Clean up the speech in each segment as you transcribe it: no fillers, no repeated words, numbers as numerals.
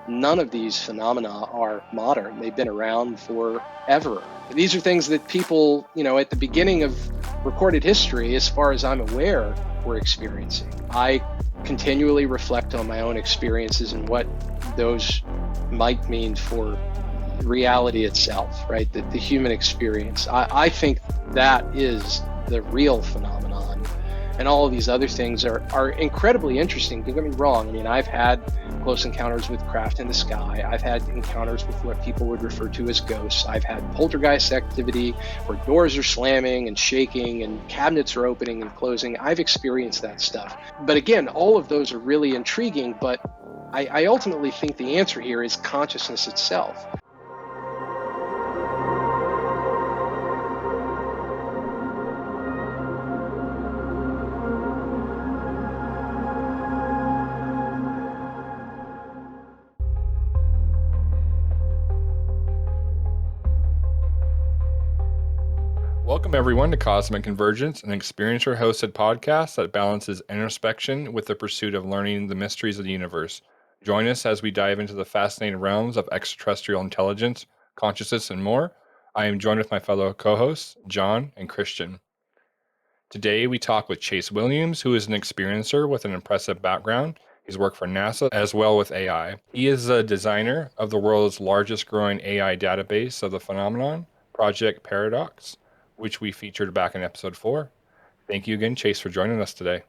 none of these phenomena are modern. They've been around forever. These are things that people, at the beginning of recorded history, as far as I'm aware, were experiencing. I continually reflect on my own experiences and what those might mean for reality itself, right? The human experience. I think that is the real phenomenon. And all of these other things are incredibly interesting. Don't get me wrong. I mean, I've had close encounters with craft in the sky. I've had encounters with what people would refer to as ghosts. I've had poltergeist activity where doors are slamming and shaking and cabinets are opening and closing. I've experienced that stuff. But again, all of those are really intriguing. But I ultimately think the answer here is consciousness itself. Welcome, everyone, to Cosmic Convergence, an experiencer-hosted podcast that balances introspection with the pursuit of learning the mysteries of the universe. Join us as we dive into the fascinating realms of extraterrestrial intelligence, consciousness, and more. I am joined with my fellow co-hosts, John and Christian. Today, we talk with Chase Williams, who is an experiencer with an impressive background. He's worked for NASA as well with AI. He is a designer of the world's largest growing AI database of the phenomenon, Project Paradocs, which we featured back in episode 4. Thank you again, Chase, for joining us today.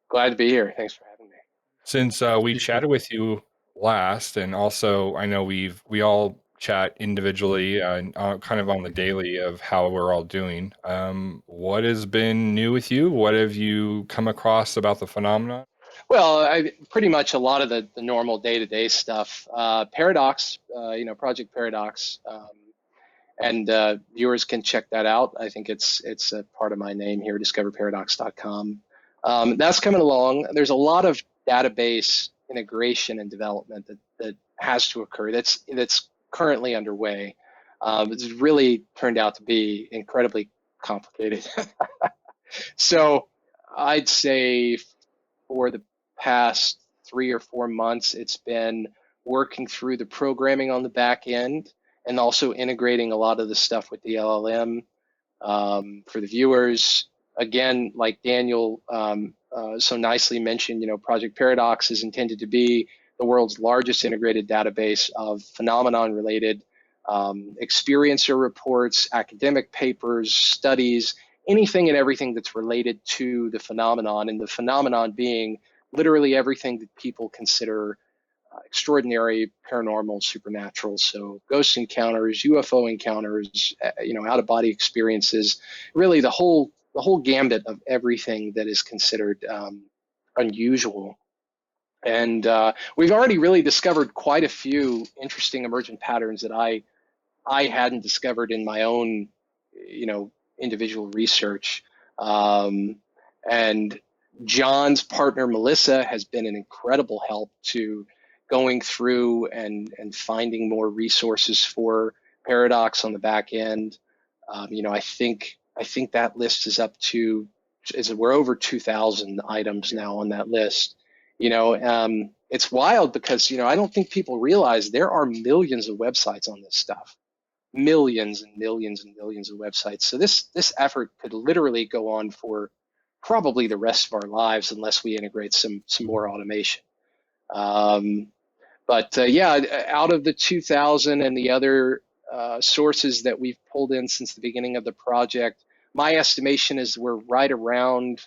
Glad to be here. Thanks for having me. Since we chatted with you last, and also I know we all chat individually and kind of on the daily of how we're all doing. What has been new with you? What have you come across about the phenomenon? Well, pretty much a lot of the normal day-to-day stuff. Paradox, Project Paradox, and viewers can check that out. I think it's a part of my name here, discoverparadox.com. That's coming along. There's a lot of database integration and development that has to occur. That's currently underway. It's really turned out to be incredibly complicated. So I'd say for the past 3 or 4 months, it's been working through the programming on the back end and also integrating a lot of the stuff with the LLM for the viewers. Again, like Daniel so nicely mentioned, Project Paradox is intended to be the world's largest integrated database of phenomenon-related experiencer reports, academic papers, studies, anything and everything that's related to the phenomenon, and the phenomenon being literally everything that people consider extraordinary, paranormal, supernatural. So ghost encounters, UFO encounters, out-of-body experiences, really the whole gambit of everything that is considered unusual. And we've already really discovered quite a few interesting emergent patterns that I hadn't discovered in my own, individual research. And John's partner, Melissa, has been an incredible help to going through and finding more resources for Paradox on the back end. I think that list is up to, we're over 2,000 items now on that list. It's wild because, I don't think people realize there are millions of websites on this stuff. Millions and millions and millions of websites. So this effort could literally go on for probably the rest of our lives unless we integrate some more automation. But out of the 2,000 and the other sources that we've pulled in since the beginning of the project, my estimation is we're right around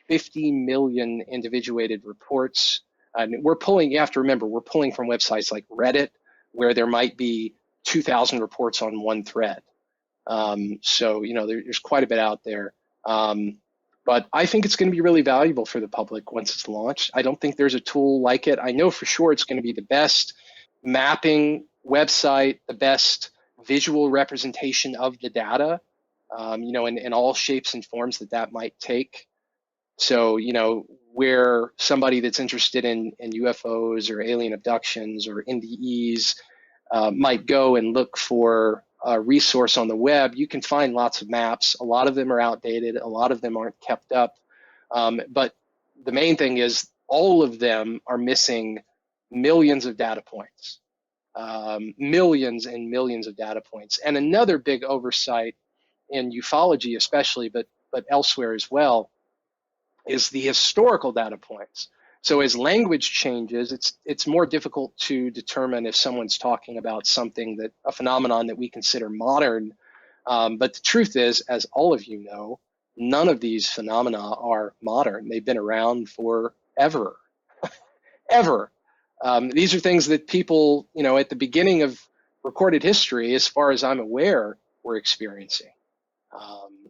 50 million individuated reports. And you have to remember, we're pulling from websites like Reddit, where there might be 2,000 reports on one thread. So, there's quite a bit out there. But I think it's going to be really valuable for the public once it's launched. I don't think there's a tool like it. I know for sure it's going to be the best mapping website, the best visual representation of the data, in all shapes and forms that might take. So, where somebody that's interested in UFOs or alien abductions or NDEs might go and look for a resource on the web, you can find lots of maps. A lot of them are outdated. A lot of them aren't kept up. But the main thing is all of them are missing millions of data points, millions and millions of data points. And another big oversight in ufology, especially, but elsewhere as well, is the historical data points. So as language changes, it's more difficult to determine if someone's talking about something that a phenomenon that we consider modern. But the truth is, as all of you know, none of these phenomena are modern. They've been around forever, ever. These are things that people, at the beginning of recorded history, as far as I'm aware, were experiencing.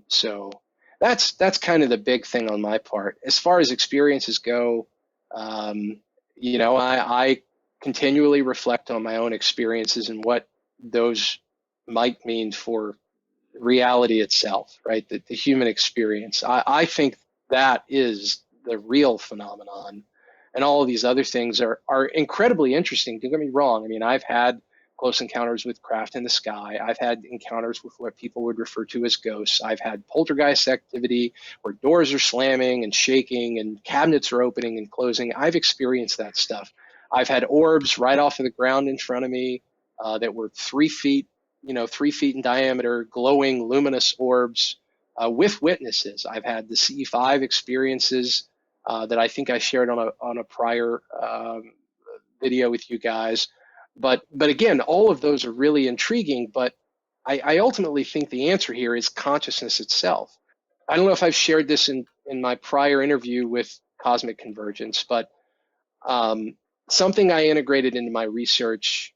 So that's kind of the big thing on my part. As far as experiences go, I continually reflect on my own experiences and what those might mean for reality itself, right? The human experience. I think that is the real phenomenon. And all of these other things are incredibly interesting. Don't get me wrong. I mean, I've had close encounters with craft in the sky. I've had encounters with what people would refer to as ghosts. I've had poltergeist activity where doors are slamming and shaking and cabinets are opening and closing. I've experienced that stuff. I've had orbs right off of the ground in front of me that were 3 feet, 3 feet in diameter, glowing, luminous orbs with witnesses. I've had the CE5 experiences that I think I shared on a prior video with you guys. But again, all of those are really intriguing. But I ultimately think the answer here is consciousness itself. I don't know if I've shared this in my prior interview with Cosmic Convergence, but something I integrated into my research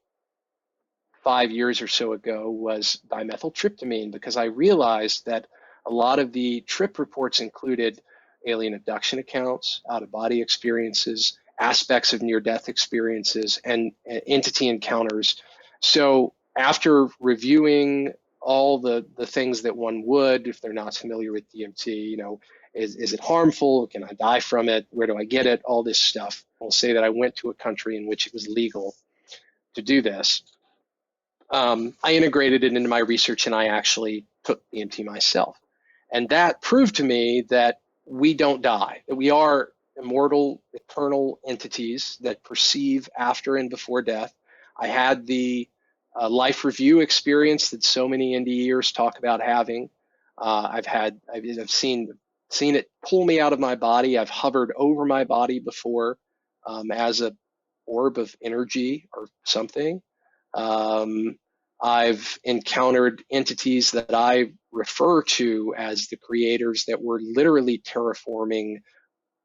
5 years or so ago was dimethyltryptamine, because I realized that a lot of the trip reports included alien abduction accounts, out-of-body experiences, aspects of near-death experiences, and entity encounters. So after reviewing all the things that one would if they're not familiar with DMT, is it harmful? Can I die from it? Where do I get it? All this stuff. I'll say that I went to a country in which it was legal to do this. I integrated it into my research and I actually took DMT myself. And that proved to me that we don't die, that we are immortal, eternal entities that perceive after and before death. I had the life review experience that so many NDEers talk about having. I've seen it pull me out of my body. I've hovered over my body before as a orb of energy or something. I've encountered entities that I refer to as the creators that were literally terraforming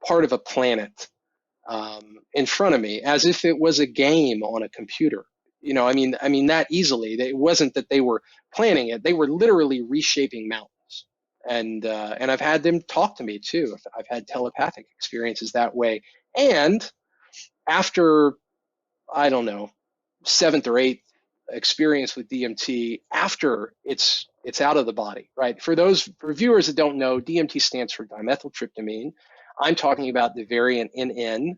part of a planet in front of me, as if it was a game on a computer. I mean that easily. It wasn't that they were planning it; they were literally reshaping mountains. And I've had them talk to me too. I've had telepathic experiences that way. And after, I don't know, seventh or eighth experience with DMT, after it's out of the body, right? For viewers that don't know, DMT stands for dimethyltryptamine. I'm talking about the variant NN.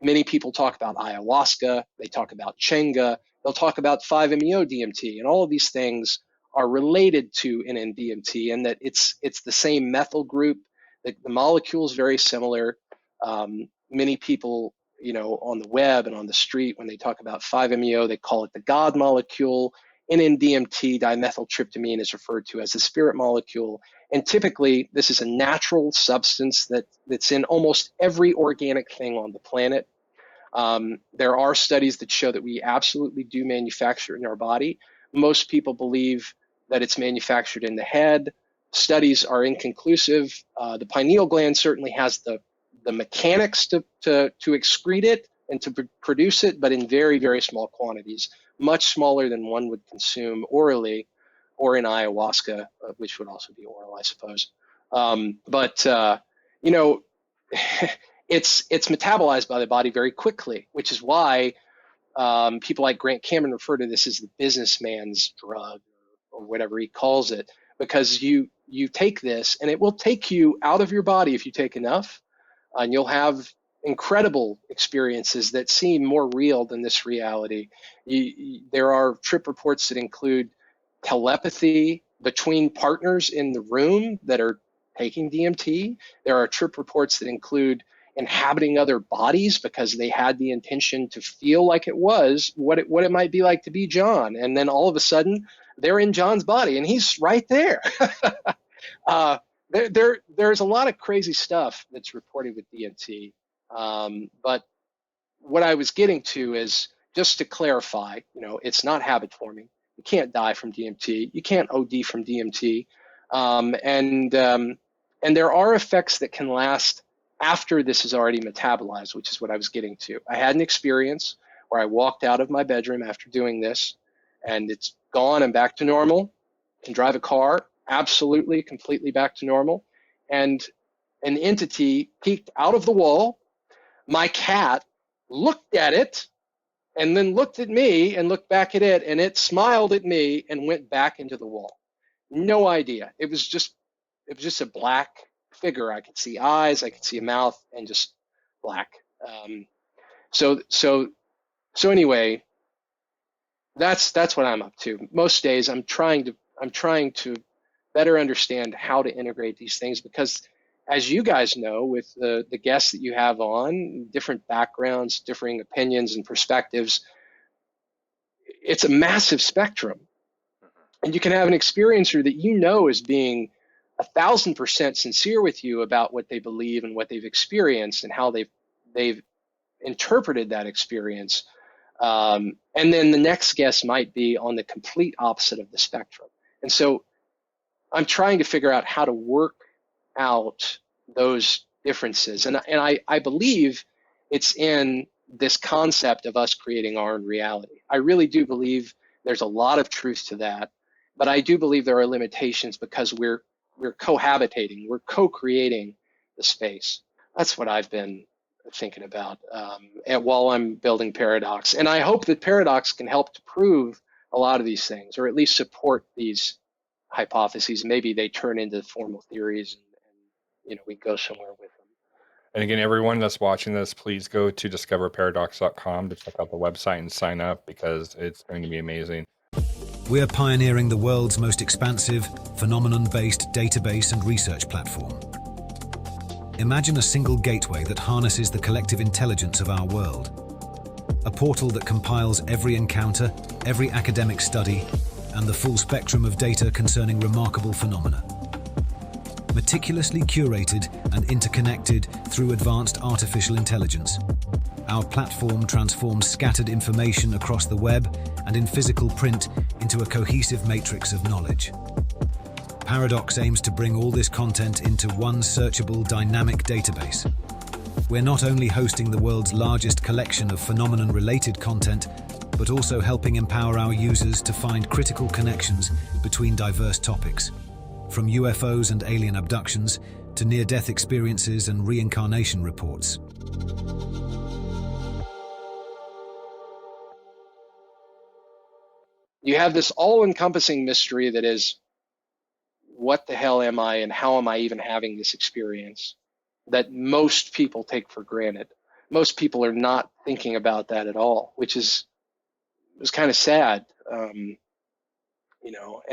Many people talk about ayahuasca. They talk about chenga. They'll talk about 5-MeO DMT, and all of these things are related to NN DMT, and that it's the same methyl group. The molecule is very similar. Many people, on the web and on the street, when they talk about 5-MeO, they call it the God molecule. NN-DMT, dimethyltryptamine, is referred to as the spirit molecule. And typically, this is a natural substance that's in almost every organic thing on the planet. There are studies that show that we absolutely do manufacture it in our body. Most people believe that it's manufactured in the head. Studies are inconclusive. The pineal gland certainly has the mechanics to excrete it and to produce it, but in very, very small quantities, much smaller than one would consume orally or in ayahuasca, which would also be oral, I suppose. It's metabolized by the body very quickly, which is why people like Grant Cameron refer to this as the businessman's drug, or whatever he calls it, because you take this and it will take you out of your body if you take enough, and you'll have incredible experiences that seem more real than this reality. There are trip reports that include telepathy between partners in the room that are taking DMT. There are trip reports that include inhabiting other bodies because they had the intention to feel like it was what it might be like to be John. And then all of a sudden, they're in John's body, and he's right there. There's a lot of crazy stuff that's reported with DMT. But what I was getting to is, just to clarify, it's not habit forming. You can't die from DMT. You can't OD from DMT. And there are effects that can last after this is already metabolized, which is what I was getting to. I had an experience where I walked out of my bedroom after doing this, and it's gone and back to normal. Can drive a car, absolutely, completely back to normal. And an entity peeked out of the wall. My cat looked at it and then looked at me and looked back at it, and it smiled at me and went back into the wall. No idea. It was just a black figure. I could see eyes, I could see a mouth, and just black. So anyway, that's what I'm up to. Most days I'm trying to better understand how to integrate these things, because as you guys know, with the guests that you have on, different backgrounds, differing opinions and perspectives, it's a massive spectrum. And you can have an experiencer that is being 1,000% sincere with you about what they believe and what they've experienced and how they've interpreted that experience. And then the next guest might be on the complete opposite of the spectrum. And so I'm trying to figure out how to work out those differences. And I believe it's in this concept of us creating our own reality. I really do believe there's a lot of truth to that, but I do believe there are limitations because we're cohabitating, we're co-creating the space. That's what I've been thinking about while I'm building Paradox. And I hope that Paradox can help to prove a lot of these things, or at least support these hypotheses. Maybe they turn into formal theories, and we go somewhere with them. And again, everyone that's watching this, please go to discoverparadox.com to check out the website and sign up, because it's going to be amazing. We're pioneering the world's most expansive, phenomenon-based database and research platform. Imagine a single gateway that harnesses the collective intelligence of our world. A portal that compiles every encounter, every academic study, and the full spectrum of data concerning remarkable phenomena. Meticulously curated and interconnected through advanced artificial intelligence, our platform transforms scattered information across the web and in physical print into a cohesive matrix of knowledge. Paradox aims to bring all this content into one searchable, dynamic database. We're not only hosting the world's largest collection of phenomenon-related content, but also helping empower our users to find critical connections between diverse topics, from UFOs and alien abductions to near-death experiences and reincarnation reports. You have this all-encompassing mystery that is, what the hell am I, and how am I even having this experience, that most people take for granted. Most people are not thinking about that at all, which is kind of sad. And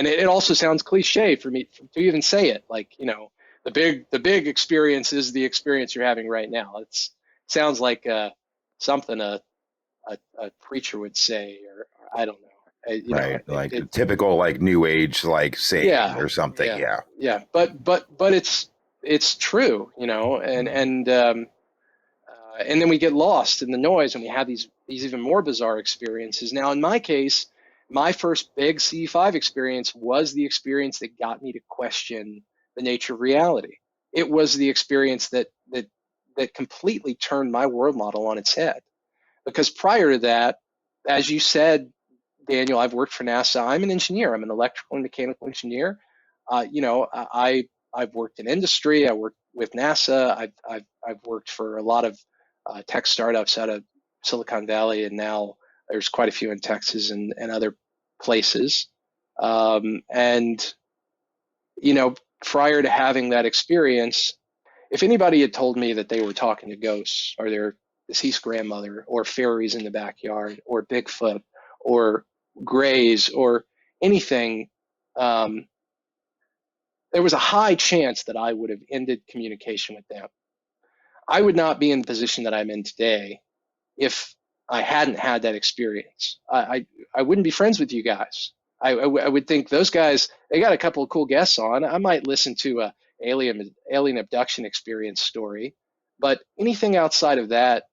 it also sounds cliche for me to even say it. Like, the big experience is the experience you're having right now. It sounds like something a preacher would say, or I don't know. Typical New Age saying or something. Yeah. But it's true, and then we get lost in the noise, and we have these even more bizarre experiences. Now, in my case, my first big C5 experience was the experience that got me to question the nature of reality. It was the experience that completely turned my world model on its head. Because prior to that, as you said, Daniel, I've worked for NASA. I'm an engineer. I'm an electrical and mechanical engineer. I've worked in industry. I worked with NASA. I've worked for a lot of tech startups out of Silicon Valley, and now there's quite a few in Texas and other places. Prior to having that experience, if anybody had told me that they were talking to ghosts, or their deceased grandmother, or fairies in the backyard, or Bigfoot, or Greys, or anything, there was a high chance that I would have ended communication with them. I would not be in the position that I'm in today if I hadn't had that experience. I wouldn't be friends with you guys. I would think those guys, they got a couple of cool guests on. I might listen to a alien abduction experience story, but anything outside of that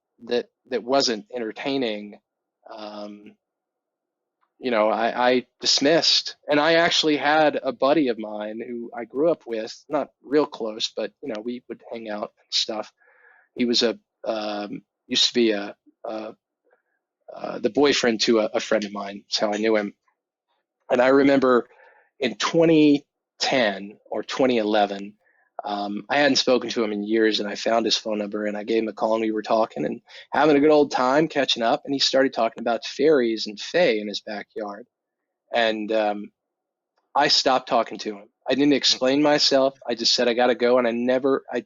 wasn't entertaining, I dismissed. And I actually had a buddy of mine who I grew up with, not real close, but we would hang out and stuff. He was used to be the boyfriend to a friend of mine. That's how I knew him. And I remember in 2010 or 2011, I hadn't spoken to him in years, and I found his phone number and I gave him a call, and we were talking and having a good old time catching up. And he started talking about fairies and fae in his backyard. And I stopped talking to him. I didn't explain myself. I just said I got to go, and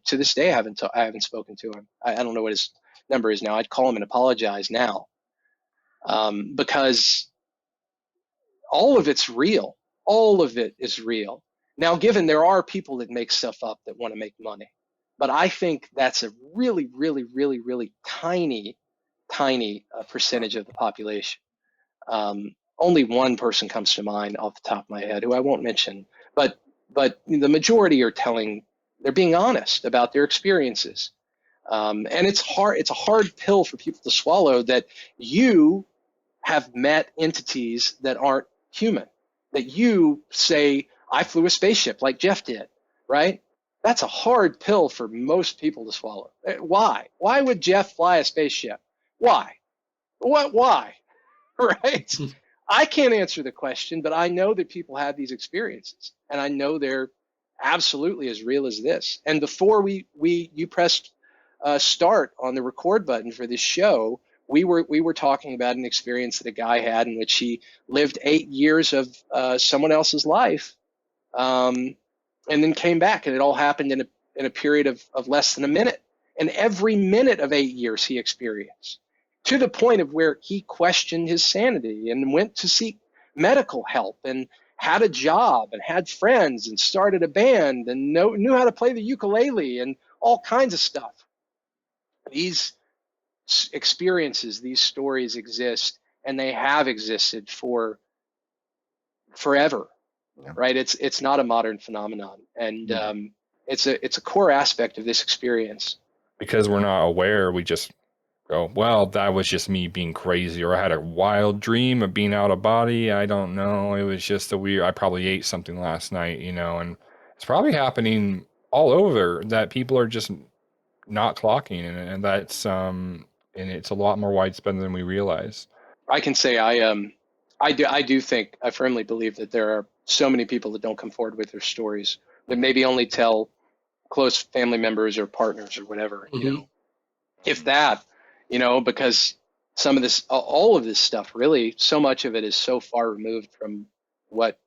to this day I haven't spoken to him. I don't know what his number is now. I'd call him and apologize now, because all of it's real. All of it is real. Now, given there are people that make stuff up that want to make money, but I think that's a really, really, really, really tiny percentage of the population. Only one person comes to mind off the top of my head, who I won't mention, but the majority they're being honest about their experiences. And it's a hard pill for people to swallow, that you have met entities that aren't human, that you say, I flew a spaceship like Jeff did, right? That's a hard pill for most people to swallow. Why? Why would Jeff fly a spaceship? Why? Why? Right? I can't answer the question, but I know that people have these experiences, and I know they're absolutely as real as this. And before you pressed start on the record button for this show, we were talking about an experience that a guy had in which he lived 8 years of someone else's life, and then came back, and it all happened in a period of less than a minute. And every minute of 8 years he experienced, to the point of where he questioned his sanity and went to seek medical help and had a job and had friends and started a band and knew how to play the ukulele and all kinds of stuff. These experiences, these stories exist, and they have existed for forever, right? It's not a modern phenomenon, and it's a core aspect of this experience. Because we're not aware, we just go, well, that was just me being crazy, or I had a wild dream of being out of body. I don't know. It was just I probably ate something last night, and it's probably happening all over, that people are just not clocking, and that's and it's a lot more widespread than we realize. I can say I do think, I firmly believe that there are so many people that don't come forward with their stories, that maybe only tell close family members or partners or whatever, if that. Because all of this stuff, really, so much of it is so far removed from what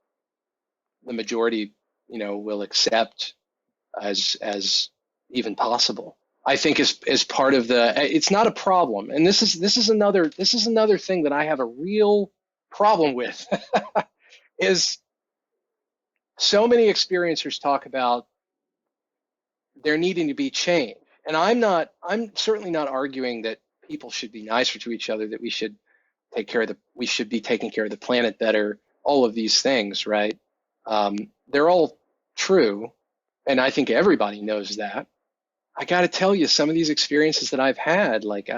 the majority, will accept as even possible. I think is part of it's not a problem. And this is another thing that I have a real problem with, is so many experiencers talk about there needing to be change. And I'm certainly not arguing that people should be nicer to each other, that we should be taking care of the planet better, all of these things, right? They're all true, and I think everybody knows that. I got to tell you, some of these experiences that I've had, like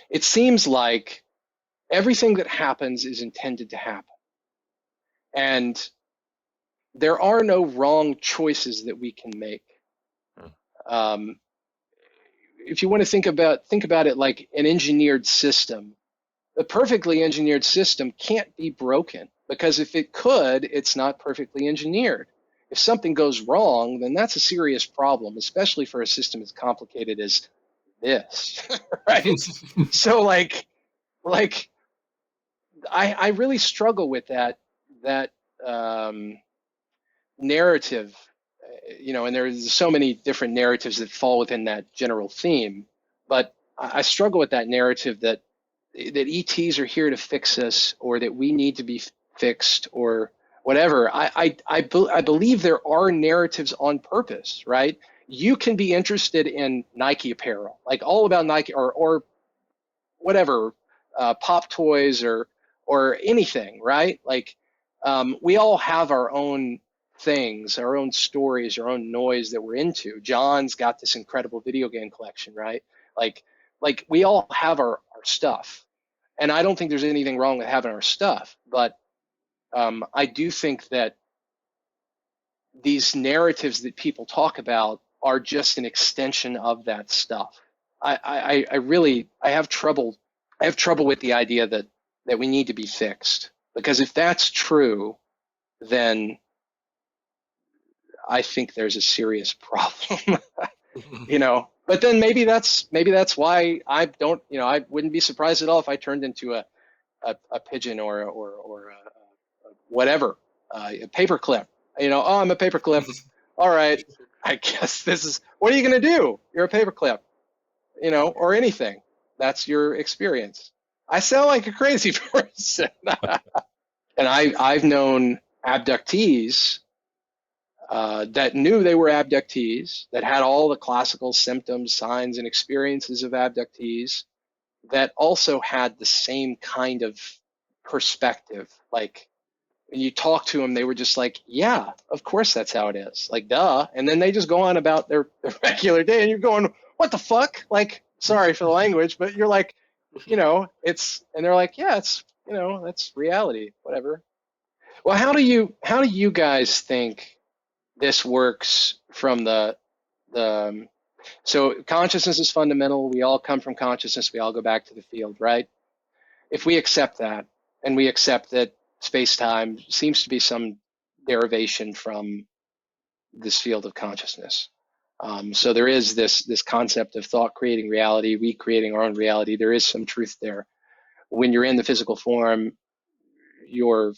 it seems like everything that happens is intended to happen, and there are no wrong choices that we can make. If you want to think about it like an engineered system, the perfectly engineered system can't be broken, because if it could, it's not perfectly engineered. If something goes wrong, then that's a serious problem, especially for a system as complicated as this, right? So I really struggle with that narrative, and there's so many different narratives that fall within that general theme, but I struggle with that narrative that ETs are here to fix us, or that we need to be fixed, or whatever. I believe there are narratives on purpose, right? you can be interested in Nike apparel, like all about Nike or whatever, pop toys or anything, right? Like we all have our own things, our own stories, our own noise that we're into. John's got this incredible video game collection, right? Like we all have our stuff. And I don't think there's anything wrong with having our stuff, but I do think that these narratives that people talk about are just an extension of that stuff. I have trouble with the idea that we need to be fixed, because if that's true, then I think there's a serious problem. But then maybe that's why I don't, I wouldn't be surprised at all if I turned into a pigeon or whatever, a paperclip. Oh, I'm a paperclip. All right, I guess this is, what are you going to do? You're a paperclip, or anything. That's your experience. I sound like a crazy person. And I've known abductees that knew they were abductees, that had all the classical symptoms, signs, and experiences of abductees, that also had the same kind of perspective. Like, when you talk to them, they were just like, yeah, of course that's how it is. Like, duh. And then they just go on about their regular day, and you're going, what the fuck? Like, sorry for the language, but you're like, it's, and they're like, yeah, it's, that's reality, whatever. Well, how do you guys think this works from so consciousness is fundamental. We all come from consciousness. We all go back to the field, right? If we accept that, and we accept that space-time seems to be some derivation from this field of consciousness. So there is this concept of thought creating reality, we creating our own reality. There is some truth there. When you're in the physical form, your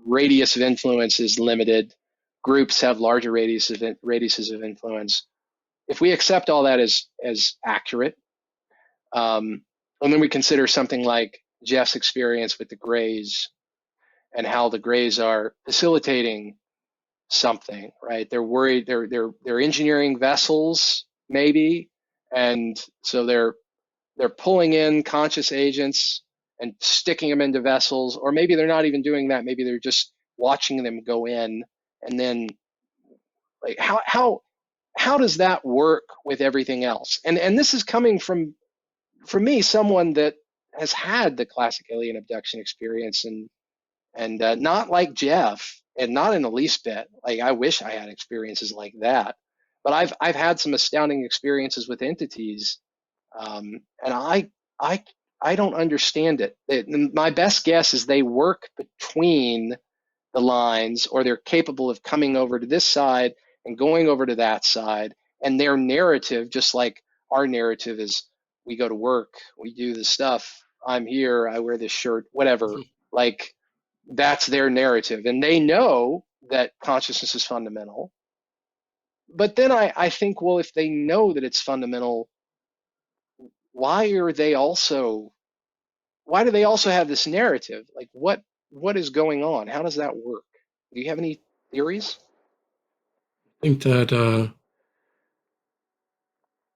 radius of influence is limited. Groups have larger radiuses of influence. If we accept all that as accurate, and then we consider something like Jeff's experience with the Greys and how the Greys are facilitating something, right? They're worried, they're engineering vessels, maybe, and so they're pulling in conscious agents and sticking them into vessels, or maybe they're not even doing that. Maybe they're just watching them go in, and then like how does that work with everything else? And this is coming from, for me, someone that has had the classic alien abduction experience, and not like Jeff, and not in the least bit. Like, I wish I had experiences like that, but I've had some astounding experiences with entities, and I don't understand it. My best guess is they work between the lines, or they're capable of coming over to this side and going over to that side, and their narrative, just like our narrative, is we go to work, we do the stuff, I'm here, I wear this shirt, whatever. Like, that's their narrative, and they know that consciousness is fundamental. But then I think, well, if they know that it's fundamental, why do they also have this narrative? Like, what is going on? How does that work? Do you have any theories? I think that,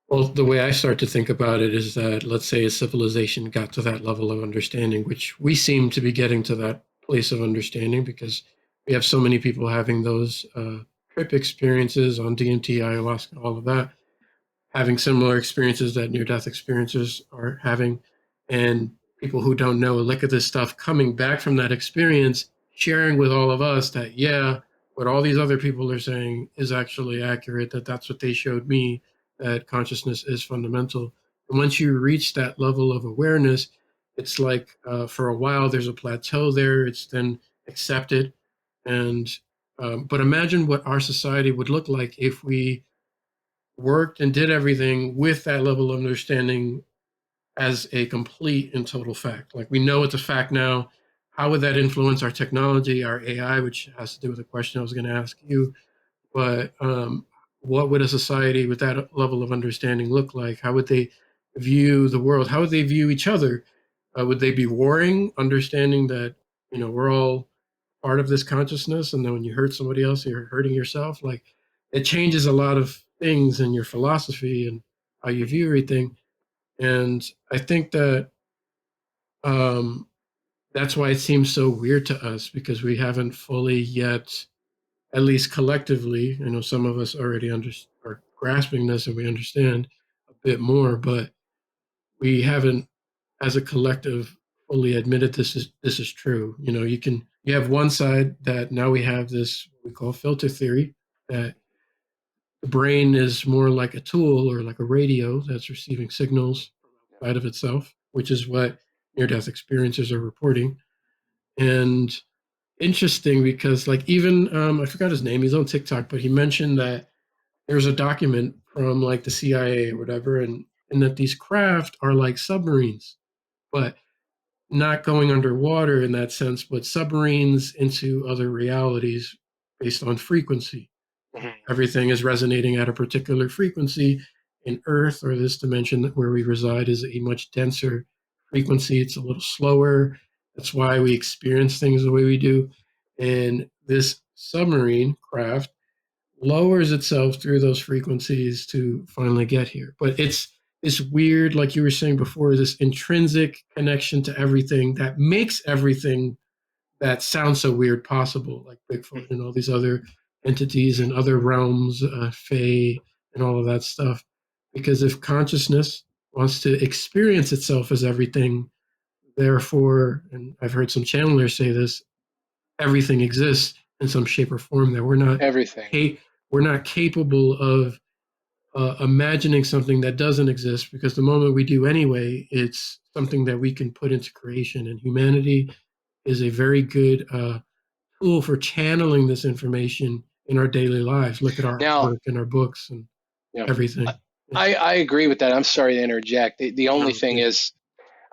well, the way I start to think about it is that, let's say a civilization got to that level of understanding, which we seem to be getting to that place of understanding, because we have so many people having those trip experiences on DMT, ayahuasca, all of that, having similar experiences that near-death experiencers are having, and people who don't know a lick of this stuff coming back from that experience, sharing with all of us that, yeah, what all these other people are saying is actually accurate, that's what they showed me, that consciousness is fundamental. And once you reach that level of awareness, it's like for a while there's a plateau there, it's then accepted. And but imagine what our society would look like if we worked and did everything with that level of understanding as a complete and total fact. Like, we know it's a fact now. How would that influence our technology, our AI, which has to do with the question I was going to ask you? But what would a society with that level of understanding look like? How would they view the world? How would they view each other? Would they be warring, understanding that, we're all part of this consciousness, and then when you hurt somebody else, you're hurting yourself? Like, it changes a lot of things in your philosophy and how you view everything. And I think that that's why it seems so weird to us, because we haven't fully yet, at least collectively, I know some of us already are grasping this and we understand a bit more, but we haven't, as a collective, fully admitted this is true. You have one side that now we have this we call filter theory, that the brain is more like a tool or like a radio that's receiving signals from outside of itself, which is what near-death experiencers are reporting. And interesting because, like, even I forgot his name, he's on TikTok, but he mentioned that there's a document from like the CIA or whatever, and that these craft are like submarines, but not going underwater in that sense, but submarines into other realities based on frequency. Mm-hmm. Everything is resonating at a particular frequency. In Earth, or this dimension where we reside, is a much denser frequency. It's a little slower. That's why we experience things the way we do. And this submarine craft lowers itself through those frequencies to finally get here. But it's this weird, like you were saying before, this intrinsic connection to everything that makes everything that sounds so weird possible, like Bigfoot and all these other entities and other realms, Fae, and all of that stuff. Because if consciousness wants to experience itself as everything, therefore, and I've heard some channelers say this, everything exists in some shape or form, that we're not capable of imagining something that doesn't exist, because the moment we do anyway, it's something that we can put into creation. And humanity is a very good tool for channeling this information in our daily lives. Look at our work and our books and everything. I agree with that. I'm sorry to interject. The only thing is,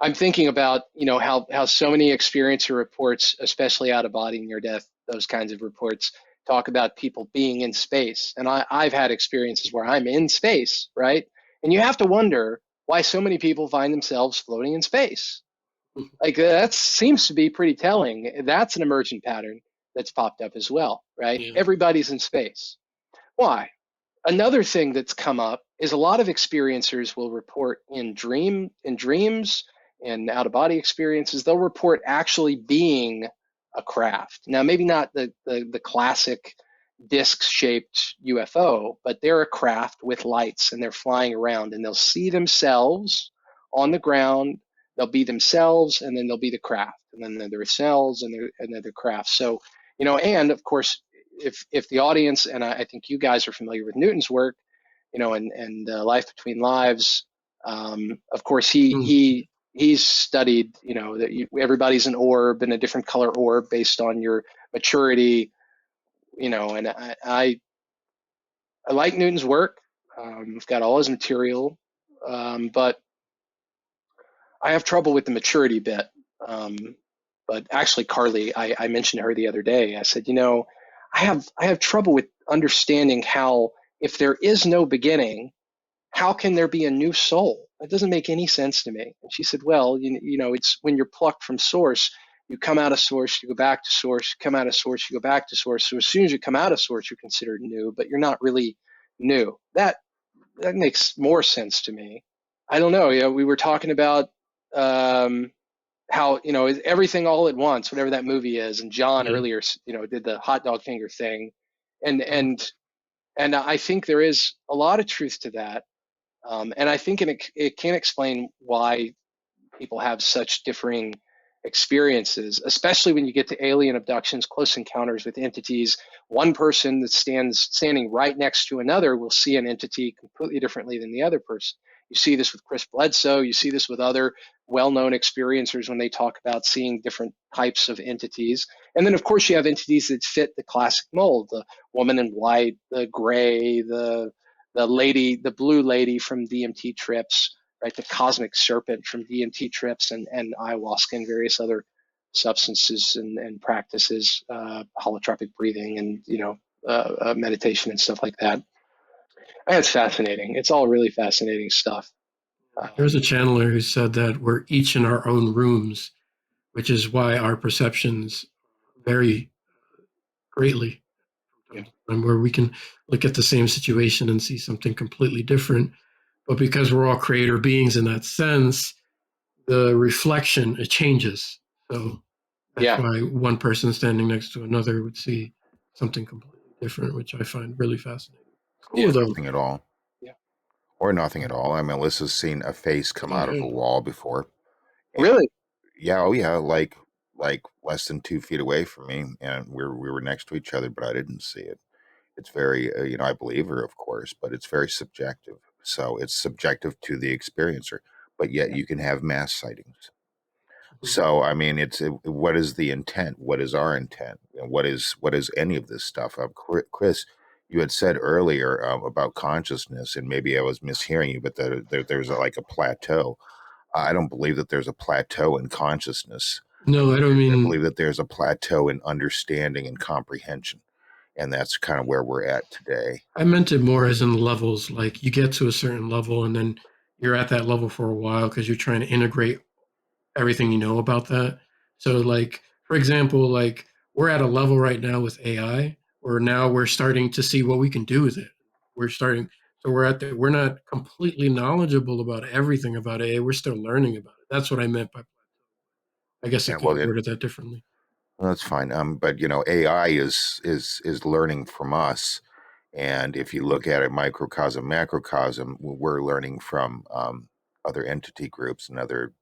I'm thinking about, how so many experiencer reports, especially out of body near death, those kinds of reports, talk about people being in space. And I've had experiences where I'm in space, right? And you have to wonder why so many people find themselves floating in space. Like, that seems to be pretty telling. That's an emergent pattern that's popped up as well, right? Yeah. Everybody's in space. Why? Another thing that's come up is a lot of experiencers will report in dreams and out of body experiences. They'll report actually being a craft. Now, maybe not the classic disc shaped UFO, but they're a craft with lights and they're flying around, and they'll see themselves on the ground. They'll be themselves, and then they'll be the craft, and then they're themselves, and they're the craft. So, and of course, if the audience, and I think you guys are familiar with Newton's work, and Life Between Lives, of course, he's studied, that everybody's an orb, and a different color orb based on your maturity, and I like Newton's work. I've got all his material, but I have trouble with the maturity bit. But actually, Carly, I mentioned her the other day. I said, I have trouble with understanding how, if there is no beginning, how can there be a new soul? That doesn't make any sense to me. And she said, well, it's when you're plucked from source, you come out of source, you go back to source, you come out of source, you go back to source. So as soon as you come out of source, you're considered new, but you're not really new. That makes more sense to me. I don't know. We were talking about how, everything all at once, whatever that movie is. And John earlier, did the hot dog finger thing. And I think there is a lot of truth to that. And I think it can explain why people have such differing experiences, especially when you get to alien abductions, close encounters with entities. One person that's standing right next to another will see an entity completely differently than the other person. You see this with Chris Bledsoe. You see this with other well-known experiencers when they talk about seeing different types of entities. And then, of course, you have entities that fit the classic mold: the woman in white, the gray, the lady, the blue lady from DMT trips, right? The cosmic serpent from DMT trips and ayahuasca and various other substances and practices, holotropic breathing and meditation and stuff like that. It's fascinating. It's all really fascinating stuff. There's a channeler who said that we're each in our own rooms, which is why our perceptions vary greatly Yeah. time where we can look at the same situation and see something completely different. But because we're all creator beings in that sense, the reflection, it changes. So that's Yeah. why one person standing next to another would see something completely different, which I find really fascinating. Cool, Yeah, though. nothing at all. Yeah. Or nothing at all. I mean, Alyssa's seen a face come out of a wall before. And Really? yeah, oh yeah, like less than 2 feet away from me, and we were next to each other, but I didn't see it. It's very, I believe her, of course, but it's very subjective. So it's subjective to the experiencer, but yet Yeah. you can have mass sightings. Mhm. So I mean, what is the intent? What is our intent? And what is any of this stuff? Chris, you had said earlier about consciousness, and maybe I was mishearing you, but there's like a plateau. I don't believe that there's a plateau in consciousness. No, I don't I mean. believe that there's a plateau in understanding and comprehension, and that's kind of where we're at today. I meant it more as in levels. Like you get to a certain level, and then you're at that level for a while because you're trying to integrate everything you know about that. So, like for example, like we're at a level right now with AI, where now we're starting to see what we can do with it. We're starting. So we're not completely knowledgeable about everything about AI. We're still learning about it. That's what I meant by. I guess I Yeah, could well, have worded that differently. that's fine. But AI is learning from us, and if you look at it, microcosm, macrocosm, we're learning from other entity groups and other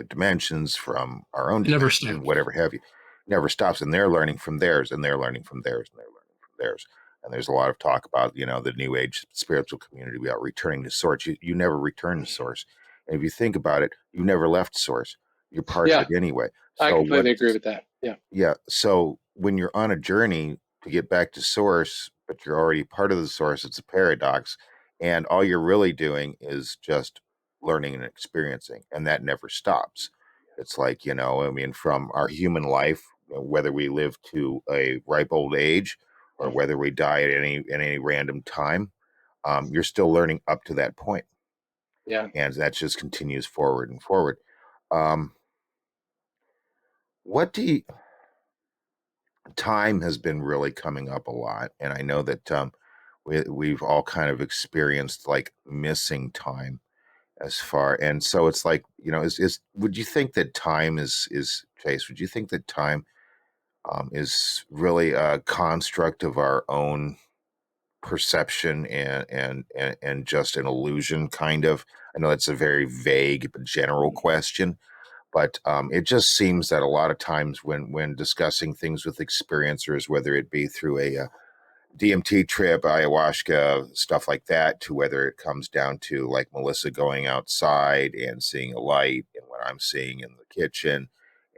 dimensions, from our own It never dimension, stops. whatever have you. Never stops, and they're learning from theirs, and they're learning from theirs, and they're learning from theirs. And there's a lot of talk about the New Age spiritual community about returning to source. You never return to source, and if you think about it, you've never left source. You're part of Yeah. it anyway. I So completely agree what's with that. Yeah. Yeah. So when you're on a journey to get back to source, but you're already part of the source, it's a paradox. And all you're really doing is just learning and experiencing. And that never stops. It's like, I mean, from our human life, whether we live to a ripe old age or Yeah. whether we die at any random time, you're still learning up to that point. Yeah. And that just continues forward and forward. Um, what do you time has been really coming up a lot, and I know that we've all kind of experienced like missing time as far, and so it's like is would you think that time is Chase? Would you think that time is really a construct of our own perception and just an illusion, kind of? I know that's a very vague but general question, but it just seems that a lot of times when discussing things with experiencers, whether it be through a DMT trip, ayahuasca, stuff like that, to whether it comes down to like Melissa going outside and seeing a light and what I'm seeing in the kitchen,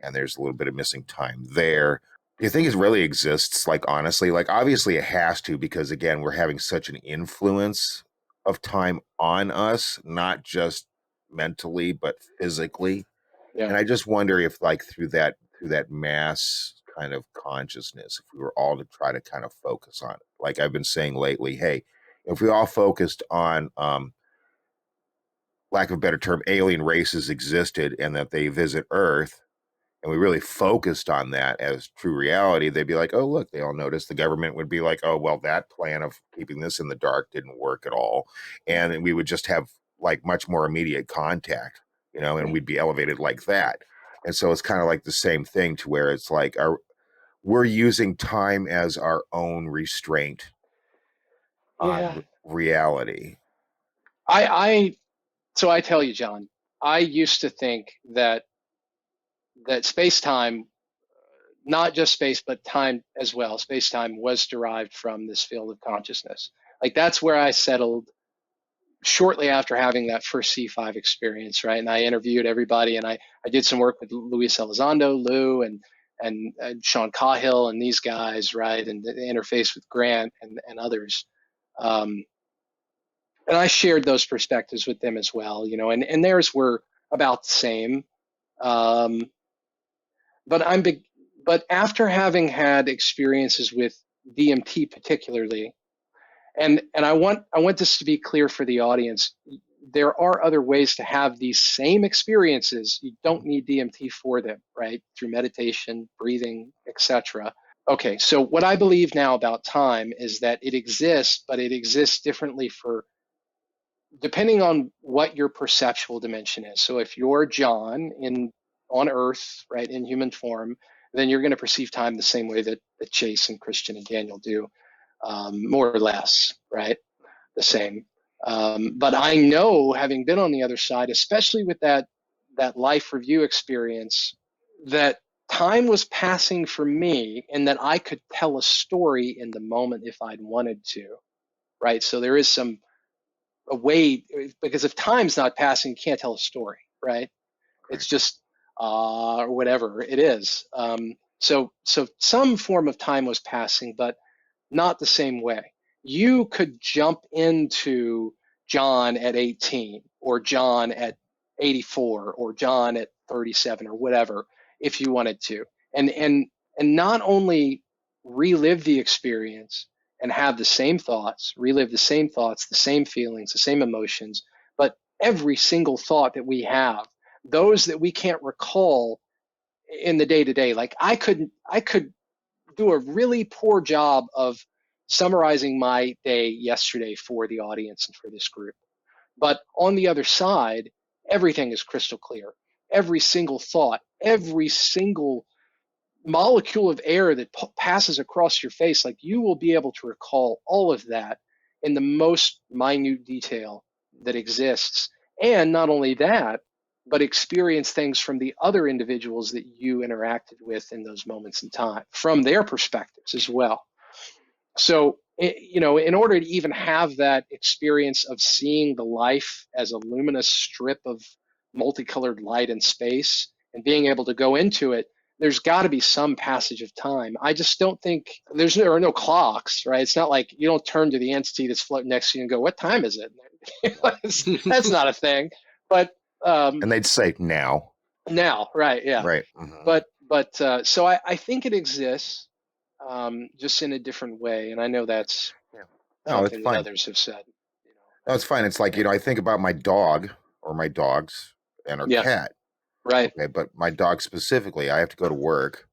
and there's a little bit of missing time there. Do you think it really exists? Like, honestly, like, obviously it has to, because again, we're having such an influence of time on us, not just mentally, but physically. Yeah. And I just wonder if, like, through that mass kind of consciousness, if we were all to try to kind of focus on it, like I've been saying lately, hey, if we all focused on, lack of a better term, alien races existed and that they visit Earth, and we really focused on that as true reality, they'd be like, oh, look, they all noticed. The government would be like, oh, well, that plan of keeping this in the dark didn't work at all. And then we would just have like much more immediate contact, and Yeah. we'd be elevated like that. And so it's kind of like the same thing, to where it's like we're using time as our own restraint Yeah. on reality. I so I tell you, John, I used to think that space time, not just space, but time as well, space time was derived from this field of consciousness. Like that's where I settled shortly after having that first C5 experience, right? And I interviewed everybody, and I did some work with Luis Elizondo, Lou, and Sean Cahill, and these guys, right? And the interface with Grant and others. Um, and I shared those perspectives with them as well, and theirs were about the same. Um, but but after having had experiences with DMT particularly, and I want this to be clear for the audience. There are other ways to have these same experiences. You don't need DMT for them, right? Through meditation, breathing, etc. Okay, so what I believe now about time is that it exists, but it exists differently for depending on what your perceptual dimension is. So if you're John in on Earth, right, in human form, then you're going to perceive time the same way that Chase and Christian and Daniel do, more or less, right, the same. But I know, having been on the other side, especially with that life review experience, that time was passing for me, and that I could tell a story in the moment if I'd wanted to, right? So there is a way, because if time's not passing, you can't tell a story, right? It's Correct. just or whatever it is. So some form of time was passing, but not the same way. You could jump into John at 18 or John at 84 or John at 37 or whatever if you wanted to. And not only relive the experience and have the same thoughts, relive the same thoughts, the same feelings, the same emotions, but every single thought that we have, those that we can't recall in the day to day, like I could do a really poor job of summarizing my day yesterday for the audience and for this group. But on the other side, everything is crystal clear. Every single thought, every single molecule of air that passes across your face, like you will be able to recall all of that in the most minute detail that exists. And not only that, but experience things from the other individuals that you interacted with in those moments in time, from their perspectives as well. So, in order to even have that experience of seeing the life as a luminous strip of multicolored light and space and being able to go into it, there's got to be some passage of time. I just don't think there are no clocks, right? It's not like you don't turn to the entity that's floating next to you and go, "What time is it?" That's not a thing. But And they'd say now. now, right? Yeah. Right. But so I think it exists, just in a different way. And I know that's Yeah. No, it's something that fine. others have said. No, it's fine. It's like, Yeah, I think about my dog or my dogs and our yeah, cat. right. Okay. But my dog specifically, I have to go to work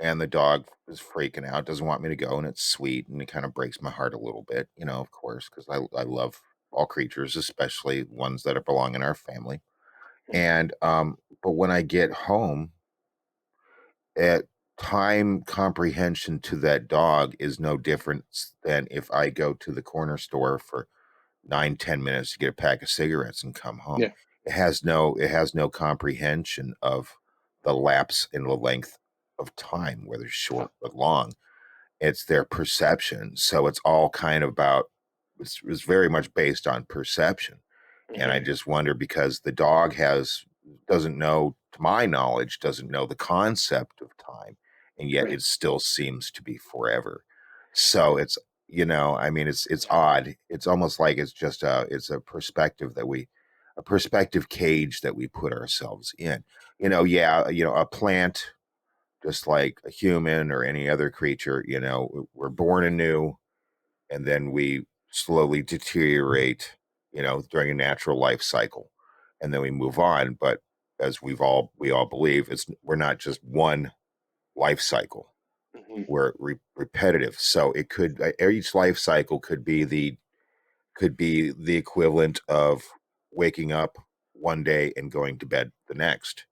and the dog is freaking out, doesn't want me to go. And it's sweet. And it kind of breaks my heart a little bit, of course, because I love all creatures, especially ones that belong in our family. And, but when I get home, at time comprehension to that dog is no different than if I go to the corner store for 9-10 minutes to get a pack of cigarettes and come home. Yeah, It has no comprehension of the lapse in the length of time, whether short or long. It's their perception. So it's all kind of about it's very much based on perception. And I hmm, just wonder because the dog doesn't know, to my knowledge, doesn't know the concept of time, and yet right. it still seems to be forever. So I mean, it's Yeah, odd. It's almost like it's a perspective a perspective cage that we put ourselves in. Yeah, a plant, just like a human or any other creature, we're born anew and then we slowly deteriorate, during a natural life cycle, and then we move on. But as we all believe, we're not just one life cycle; hmm, we're repetitive. So it could each life cycle could be the equivalent of waking up one day and going to bed the next,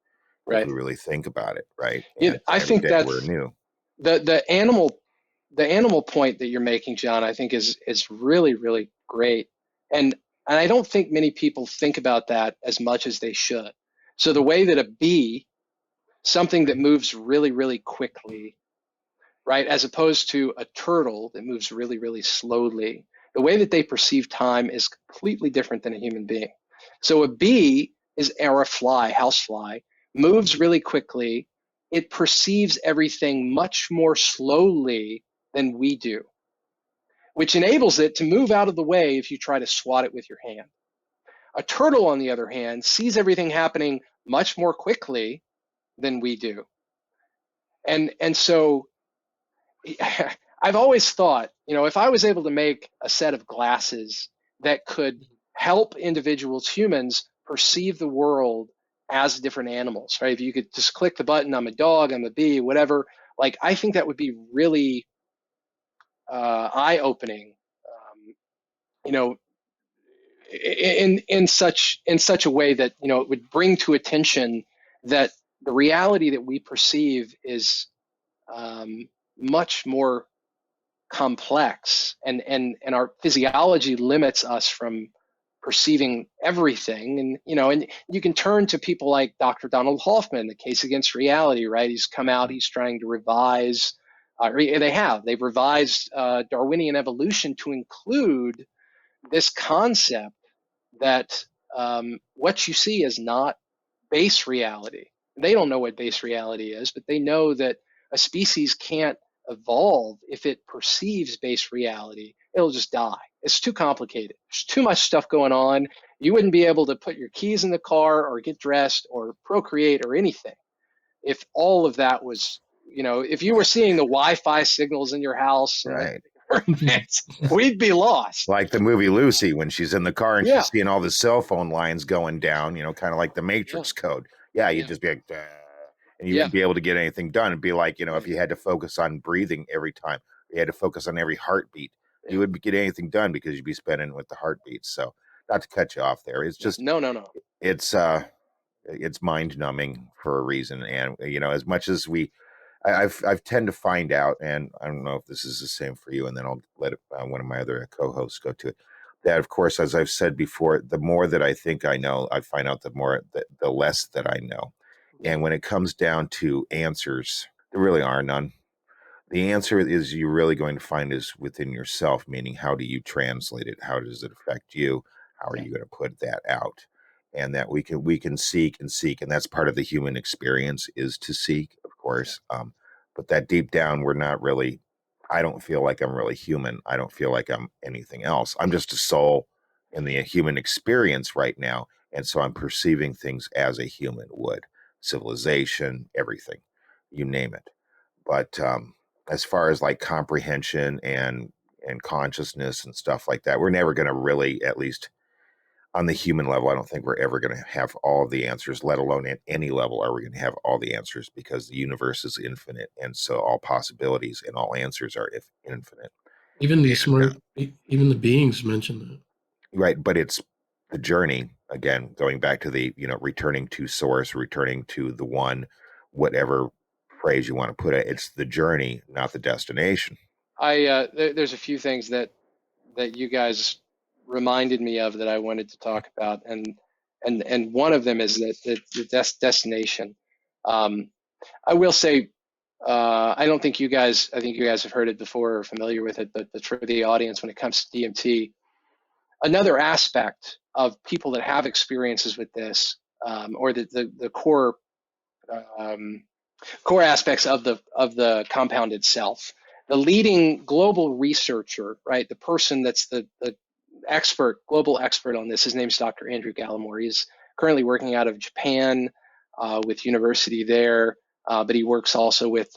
if right. we really think about it, right? Yeah, And I every think day we're that's new. the animal point that you're making, John. I think is really really great, and I don't think many people think about that as much as they should. So the way that a bee, something that moves really really quickly, right? As opposed to a turtle that moves really, really slowly. The way that they perceive time is completely different than a human being. So a bee or a fly, housefly, moves really quickly. It perceives everything much more slowly than we do, which enables it to move out of the way if you try to swat it with your hand. A turtle, on the other hand, sees everything happening much more quickly than we do. And so I've always thought, if I was able to make a set of glasses that could help individuals, humans, perceive the world as different animals, right? If you could just click the button, I'm a dog, I'm a bee, whatever, Like, I think that would be really eye-opening, you know, in such a way that, you know, it would bring to attention that the reality that we perceive is much more complex, and our physiology limits us from perceiving everything. And, you know, and you can turn to people like Dr. Donald Hoffman, The Case Against Reality, right? He's come out, he's trying to revise, they've revised Darwinian evolution to include this concept that what you see is not base reality. They don't know what base reality is, but they know that a species can't evolve if it perceives base reality. It'll just die. It's too complicated. There's too much stuff going on. You wouldn't be able to put your keys in the car or get dressed or procreate or anything if all of that was, you know, if you were seeing the Wi-Fi signals in your house and Right. we'd be lost. Like the movie Lucy, when she's in the car and Yeah. she's seeing all the cell phone lines going down, you know, kind of like the Matrix code. Yeah, you'd Yeah. just be like, "Duh," and you Yeah. wouldn't be able to get anything done. It'd be like, you know, if Right. you had to focus on breathing every time, you had to focus on every heartbeat, Yeah. you wouldn't get anything done because you'd be spinning with the heartbeats. So, not to cut you off there, it's just, No. it's mind numbing for a reason. And, you know, as much as I've tend to find out, and I don't know if this is the same for you, and then I'll let one of my other co-hosts go to it. That, of course, as I've said before, the more that I think I know, I find out the less that I know. And when it comes down to answers, there really are none. The answer is you're really going to find is within yourself, meaning how do you translate it? How does it affect you? How are Yeah. you going to put that out? And that we can seek and seek, and that's part of the human experience is to seek, of course. But that deep down, we're not really. I don't feel like I'm really human. I don't feel like I'm anything else. I'm just a soul in the human experience right now, and so I'm perceiving things as a human would. Civilization, everything, you name it. But as far as like comprehension and consciousness and stuff like that, we're never going to really, at least on the human level, I don't think we're ever going to have all of the answers, let alone at any level are we going to have all the answers, because the universe is infinite, and so all possibilities and all answers are infinite. Even these And, smart, even the beings mention that. right, but it's the journey, again, going back to the, you know, returning to source, returning to the one, whatever phrase you want to put it, it's the journey, not the destination. There's a few things that you guys reminded me of that I wanted to talk about, and one of them is that the destination. I will say, I don't think you guys, I think you guys have heard it before or familiar with it, but for the audience, when it comes to DMT, another aspect of people that have experiences with this, or the um, core aspects of the compound itself. The leading global researcher, right, the person that's the global expert on this, his name's Dr. Andrew Gallimore. He's currently working out of Japan with university there, but he works also with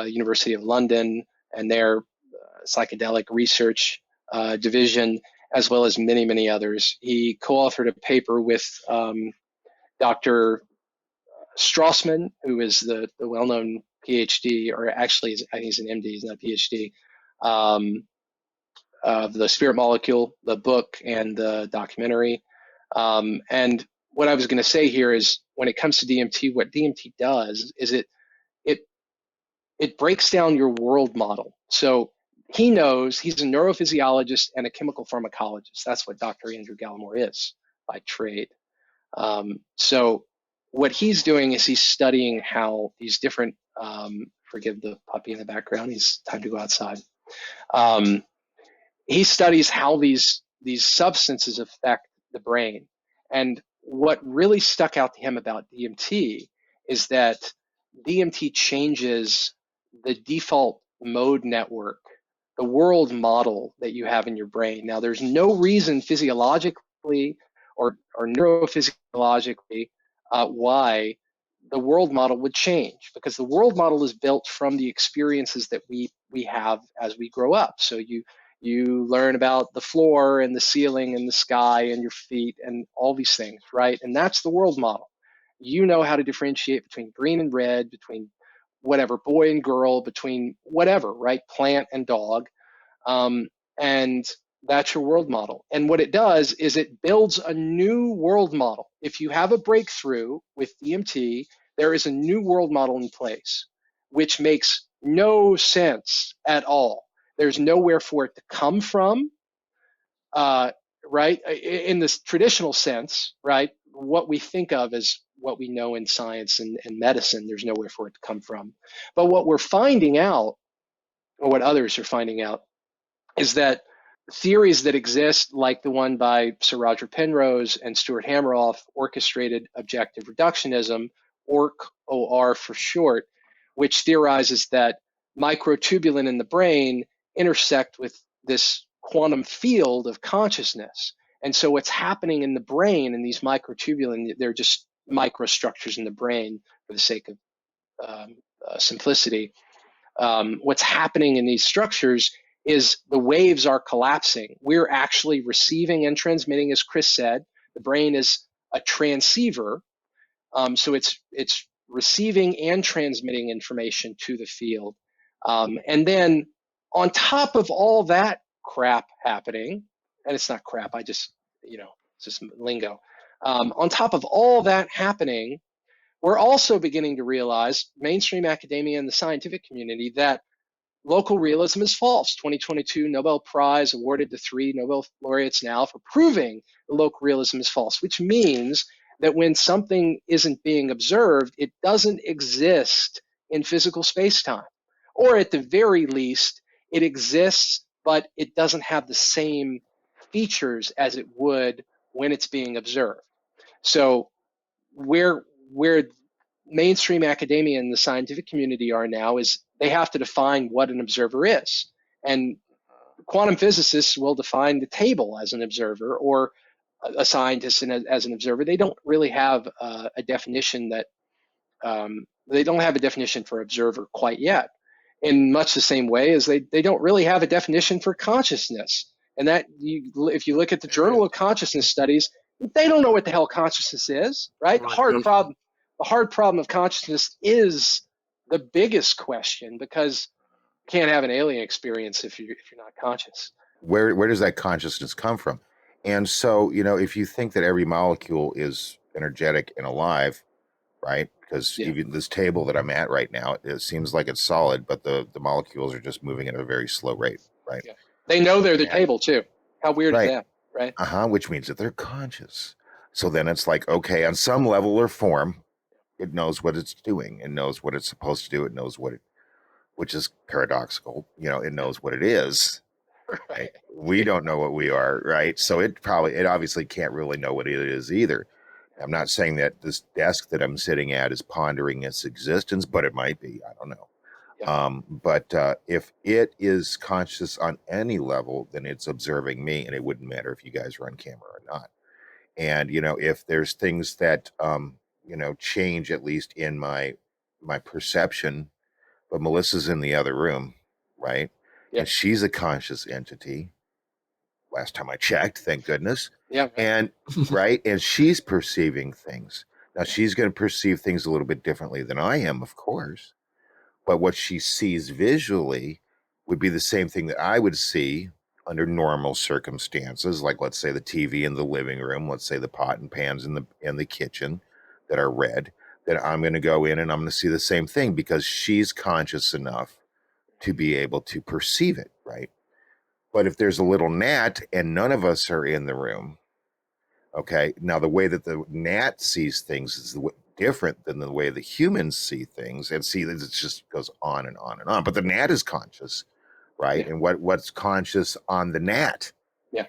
University of London and their psychedelic research division, as well as many others. He co-authored a paper with Dr. Strassman, who is the well-known PhD, or actually, I think he's an MD, he's not a PhD, of the Spirit Molecule, the book, and the documentary. And what I was going to say here is, when it comes to DMT, what DMT does is it breaks down your world model. So he knows, he's a neurophysiologist and a chemical pharmacologist. That's what Dr. Andrew Gallimore is by trade. So what he's doing is he's studying how these different, forgive the puppy in the background, he's time to go outside. He studies how these substances affect the brain. And what really stuck out to him about DMT is that DMT changes the default mode network, the world model that you have in your brain. Now, there's no reason physiologically or neurophysiologically why the world model would change, because the world model is built from the experiences that we have as we grow up. So you learn about the floor and the ceiling and the sky and your feet and all these things, right? And that's the world model. You know how to differentiate between green and red, between whatever, boy and girl, between whatever, right, plant and dog, and that's your world model. And what it does is it builds a new world model. If you have a breakthrough with DMT, there is a new world model in place, which makes no sense at all. There's nowhere for it to come from, right? In this traditional sense, right? What we think of as what we know in science and medicine, there's nowhere for it to come from. But what we're finding out, or what others are finding out, is that theories that exist, like the one by Sir Roger Penrose and Stuart Hameroff, orchestrated objective reductionism, OR for short, which theorizes that microtubulin in the brain intersect with this quantum field of consciousness. And so what's happening in the brain in these microtubulin, they're just microstructures in the brain for the sake of simplicity. What's happening in these structures is the waves are collapsing. We're actually receiving and transmitting, as Chris said. The brain is a transceiver, so it's receiving and transmitting information to the field. And then on top of all that crap happening, and it's not crap, it's just lingo. On top of all that happening, we're also beginning to realize, mainstream academia and the scientific community, that local realism is false. 2022 Nobel Prize awarded to 3 Nobel laureates now for proving the local realism is false, which means that when something isn't being observed, it doesn't exist in physical space-time. Or at the very least, it exists, but it doesn't have the same features as it would when it's being observed. So where mainstream academia and the scientific community are now is they have to define what an observer is. And quantum physicists will define the table as an observer, or a scientist as an observer. They don't really have a definition that they don't have a definition for observer quite yet, in much the same way as they don't really have a definition for consciousness. And that if you look at the Journal of Consciousness Studies, they don't know what the hell consciousness is, right? The hard problem of consciousness is the biggest question, because you can't have an alien experience if you're not conscious. Where does that consciousness come from? And so, if you think that every molecule is energetic and alive, right? Because even this table that I'm at right now, it seems like it's solid, but the molecules are just moving at a very slow rate, right? Yeah. They know they're the table too. How weird is that, right? Which means that they're conscious. So then it's like, okay, on some level or form, it knows what it's doing. It knows what it's supposed to do. It knows which is paradoxical. It knows what it is. Right? We don't know what we are, right? So it obviously can't really know what it is either. I'm not saying that this desk that I'm sitting at is pondering its existence, but it might be. I don't know. Yeah. But if it is conscious on any level, then it's observing me, and it wouldn't matter if you guys are on camera or not. And if there's things that change, at least in my perception, but Melissa's in the other room, right? Yeah. And she's a conscious entity. Last time I checked, thank goodness. Yeah. And right, and she's perceiving things. Now she's going to perceive things a little bit differently than I am, of course. But what she sees visually would be the same thing that I would see under normal circumstances, like let's say the TV in the living room, let's say the pot and pans in the kitchen that are red. That I'm going to go in and I'm going to see the same thing, because she's conscious enough to be able to perceive it, right? But if there's a little gnat and none of us are in the room, okay, now the way that the gnat sees things is different than the way the humans see things, and see that it just goes on and on and on. But the gnat is conscious, right? Yeah. And what's conscious on the gnat? Yeah.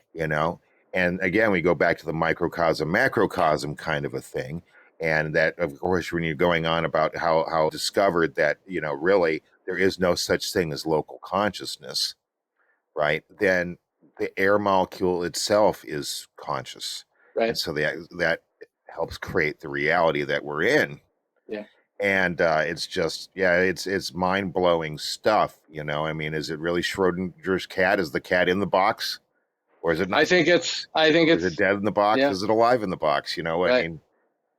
And again, we go back to the microcosm, macrocosm kind of a thing. And that, of course, when you're going on about how discovered that, really there is no such thing as local consciousness, right? Then the air molecule itself is conscious. Right. And so that helps create the reality that we're in. Yeah. And it's just, it's mind-blowing stuff, I mean, is it really Schrodinger's cat? Is the cat in the box? Or is it not? I think it's is it dead in the box? Yeah. Is it alive in the box? Right. I mean,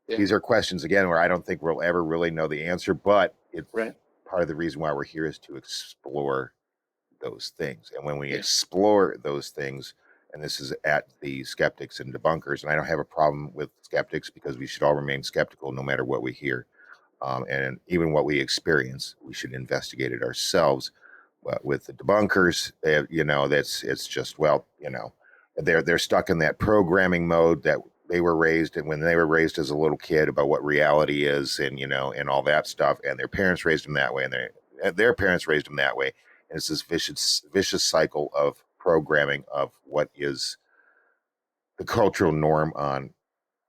these are questions, again, where I don't think we'll ever really know the answer, but it's part of the reason why we're here is to explore those things. And when we Yeah. explore those things, and this is at the skeptics and debunkers, and I don't have a problem with skeptics because we should all remain skeptical no matter what we hear. And even what we experience, we should investigate it ourselves. But with the debunkers, it's just, well, they're stuck in that programming mode that they were raised in when they were raised as a little kid about what reality is, and and all that stuff, and their parents raised them that way, and their parents raised them that way, and it's this vicious cycle of programming of what is the cultural norm on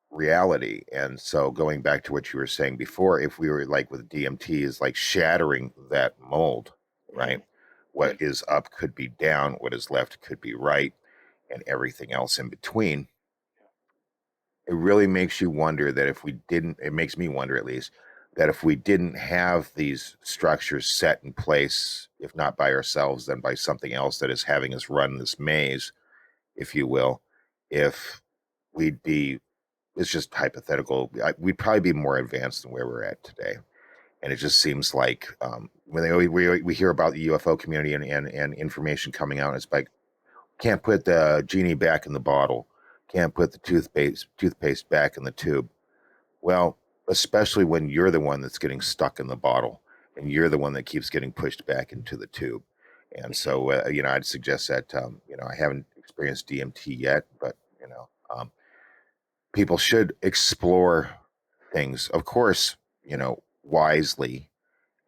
reality. And so going back to what you were saying before, if we were like with DMT is like shattering that mold, right? What is up could be down, what is left could be right, and everything else in between. It really makes you wonder that if we didn't, it makes me wonder at least, that if we didn't have these structures set in place, if not by ourselves, then by something else that is having us run this maze, if you will, if we'd be, it's just hypothetical, we'd probably be more advanced than where we're at today. And it just seems like when we hear about the UFO community and information coming out, it's like, can't put the genie back in the bottle, can't put the toothpaste back in the tube. Well, especially when you're the one that's getting stuck in the bottle and you're the one that keeps getting pushed back into the tube. And so, I'd suggest that, I haven't experienced DMT yet, but, people should explore things, of course, wisely,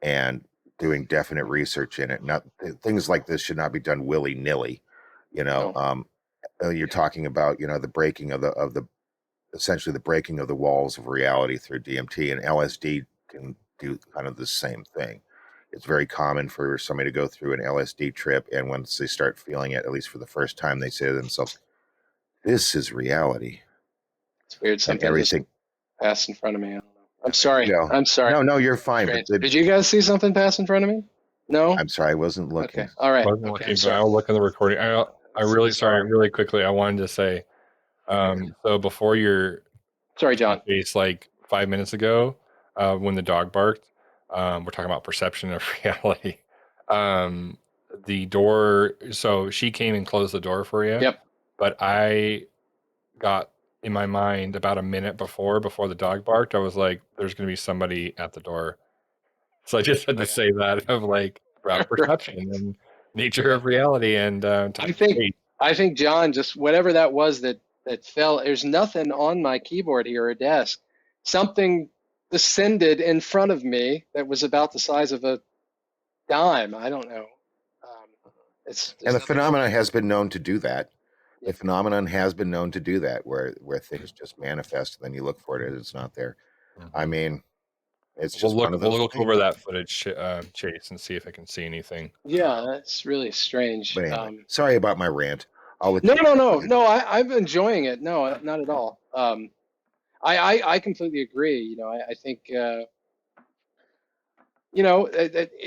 and doing definite research in it. Not things like this should not be done willy nilly. No. You're talking about the breaking of the essentially the breaking of the walls of reality through DMT, and LSD can do kind of the same thing. It's very common for somebody to go through an LSD trip, and once they start feeling it, at least for the first time, they say to themselves, "This is reality." It's weird. And Something everything. just passed in front of me. I don't know. I'm sorry. Go. I'm sorry. No, you're fine. But Did you guys see something pass in front of me? No? I'm sorry, I wasn't looking. Okay. All right. Wasn't Okay. looking, I'm but sorry. I'll look at the recording. I really sorry, really quickly. I wanted to say, so before your Sorry, John. case, like 5 minutes ago, when the dog barked, we're talking about perception of reality. The door, so she came and closed the door for you. Yep. But I got in my mind about a minute before the dog barked, I was like, there's going to be somebody at the door. So I just had to say that of like about perception and nature of reality. And I think John, just whatever that was that fell, there's nothing on my keyboard here or desk. Something descended in front of me that was about the size of a dime. I don't know. And the phenomenon has been known to do that. Yeah. The phenomenon has been known to do that, where things just manifest, and then you look for it and it's not there. I mean, it's just we'll one of those look things. over that footage, Chase, and see if I can see anything. Yeah, that's really strange. But anyway, sorry about my rant. No. I'm enjoying it. No, not at all. I completely agree. I think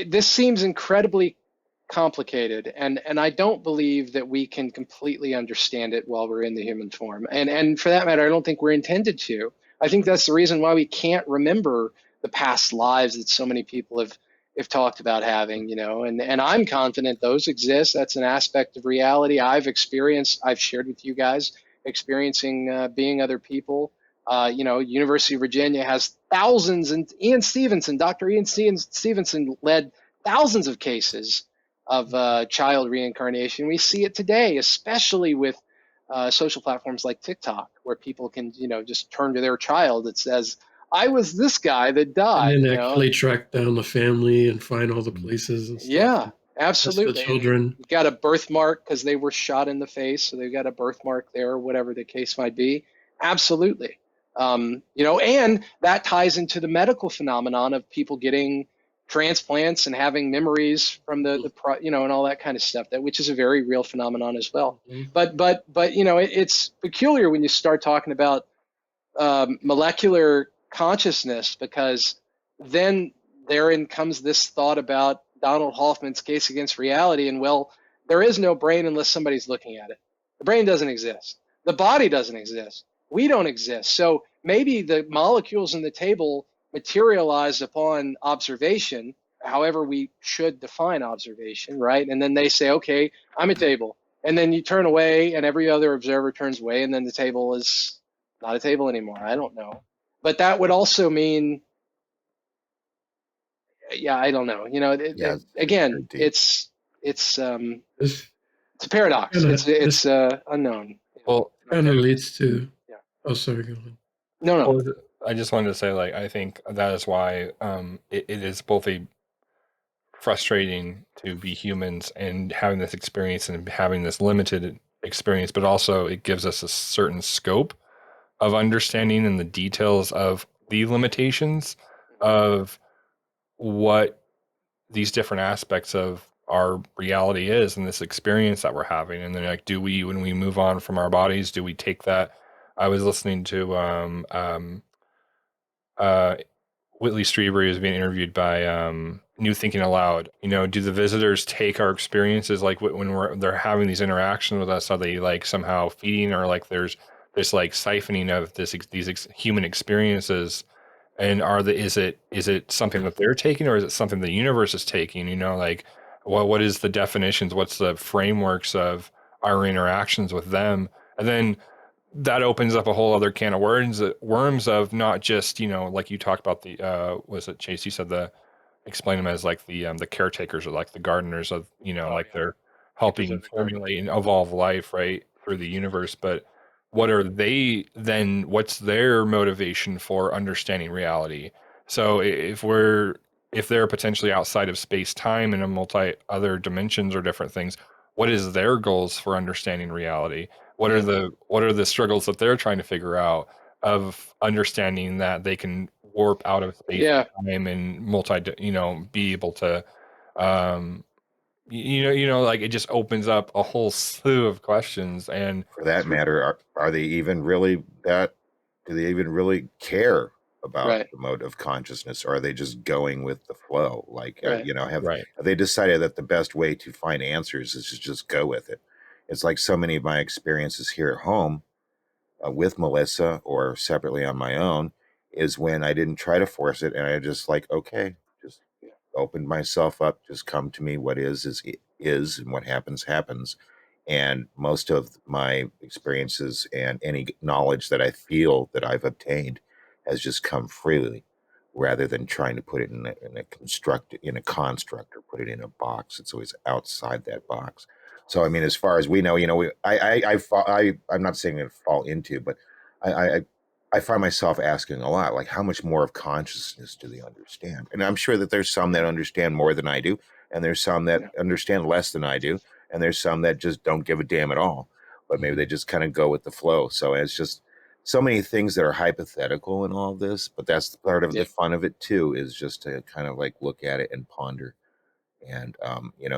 this seems incredibly complicated, and I don't believe that we can completely understand it while we're in the human form. And for that matter, I don't think we're intended to. I think that's the reason why we can't remember the past lives that so many people have talked about having, and I'm confident those exist. That's an aspect of reality I've experienced. I've shared with you guys, experiencing being other people. University of Virginia has thousands, and Dr. Ian Stevenson led thousands of cases of child reincarnation. We see it today, especially with social platforms like TikTok, where people can, just turn to their child that says, "I was this guy that died." And then actually track down the family and find all the places and stuff. Yeah, absolutely. That's the children. You've got a birthmark because they were shot in the face, so they've got a birthmark there, or whatever the case might be. Absolutely. And that ties into the medical phenomenon of people getting transplants and having memories from the and all that kind of stuff, which is a very real phenomenon as well. Mhm. But it's peculiar when you start talking about molecular consciousness, because then therein comes this thought about Donald Hoffman's case against reality, and well, there is no brain unless somebody's looking at it. The brain doesn't exist. The body doesn't exist. We don't exist. So maybe the molecules in the table materialized upon observation however we should define observation, right? And then they say, okay, I'm a table. And then you turn away and every other observer turns away and then the table is not a table anymore. I don't know. But that would also mean, yeah, I don't know. Yeah, it's very Again, deep. it's This a paradox. kind of this It's unknown. Well, kind of leads to. Yeah. Oh, sorry, go ahead. No. well, I just wanted to say, like, I think that is why it is both a frustrating to be humans and having this experience and having this limited experience, but also it gives us a certain scope of understanding and the details of the limitations of what these different aspects of our reality is and this experience that we're having. And then, like, do we, when we move on from our bodies, do we take that? I was listening to uh, Whitley Strieber. He was being interviewed by New Thinking Aloud. Do the visitors take our experiences, like when they're having these interactions with us? Are they like somehow feeding, or like there's this like siphoning of these human experiences? And is it something that they're taking, or is it something the universe is taking? Like what is the definitions? What's the frameworks of our interactions with them? And then that opens up a whole other can of worms of not just, like you talked about was it Chase? You said explain them as like the caretakers or like the gardeners of, like they're helping formulate and evolve life right through the universe. But what are they then? What's their motivation for understanding reality? So if they're potentially outside of space time in a multi other dimensions or different things, what is their goals for understanding reality? What are the struggles that they're trying to figure out of understanding that they can warp out of space Yeah. and time and be able to um like it just opens up a whole slew of questions. And For that matter, are they even really that? Do they even really care about Right. the mode of consciousness, or are they just going with the flow? Like, Right. have right, they decided that the best way to find answers is to just go with it? It's like so many of my experiences here at home with Melissa or separately on my own is when I didn't try to force it and I just like, okay, just opened myself up, just come to me. What is, and what happens. And most of my experiences and any knowledge that I feel that I've obtained has just come freely rather than trying to put it in a construct or put it in a box. It's always outside that box. So I mean, as far as we know, I'm not saying I fall into, but I, I I find myself asking a lot, like how much more of consciousness do they understand? And I'm sure that there's some that understand more than I do, and there's some that Yeah. understand less than I do, and there's some that just don't give a damn at all. But maybe they just kind of go with the flow. So it's just so many things that are hypothetical in all of this, but that's part of the Yeah. fun of it too, is just to kind of like look at it and ponder. And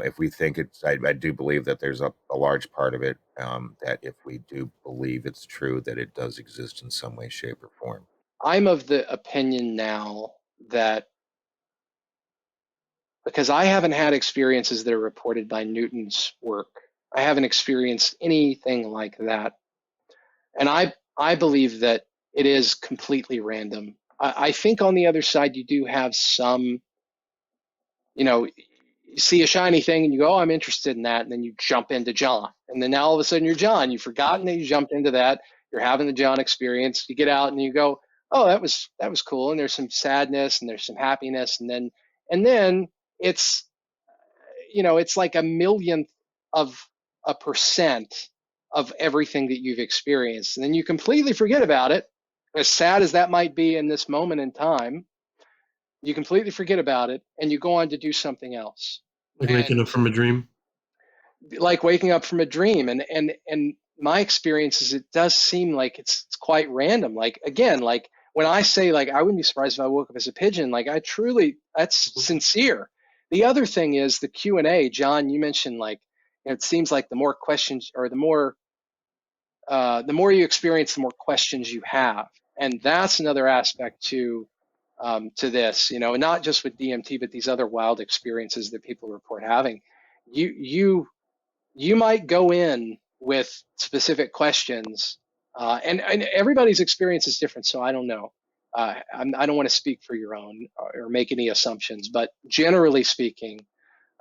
if we think I do believe that there's a large part of it that if we do believe it's true, that it does exist in some way, shape, or form. I'm of the opinion now that because I haven't had experiences that are reported by Newton's work, I haven't experienced anything like that. And I believe that it is completely random. I think on the other side, you do have some, you see a shiny thing and you go, oh, I'm interested in that. And then you jump into John. And then now all of a sudden you're John. You've forgotten that you jumped into that. You're having the John experience. You get out and you go, oh, that was cool. And there's some sadness and there's some happiness. And then it's, it's like a millionth of a percent of everything that you've experienced. And then you completely forget about it. As sad as that might be in this moment in time, you completely forget about it and you go on to do something else. Like waking up And from a dream. like waking up from a dream. And my experience is it does seem like it's quite random. Like again, like when I say like I wouldn't be surprised if I woke up as a pigeon, like I truly that's sincere. The other thing is the Q&A. John, you mentioned like it seems like the more questions or the more you experience, the more questions you have, and that's another aspect to this, and not just with DMT, but these other wild experiences that people report having. You might go in with specific questions, and everybody's experience is different, so I don't know. I don't want to speak for your own or make any assumptions, but generally speaking,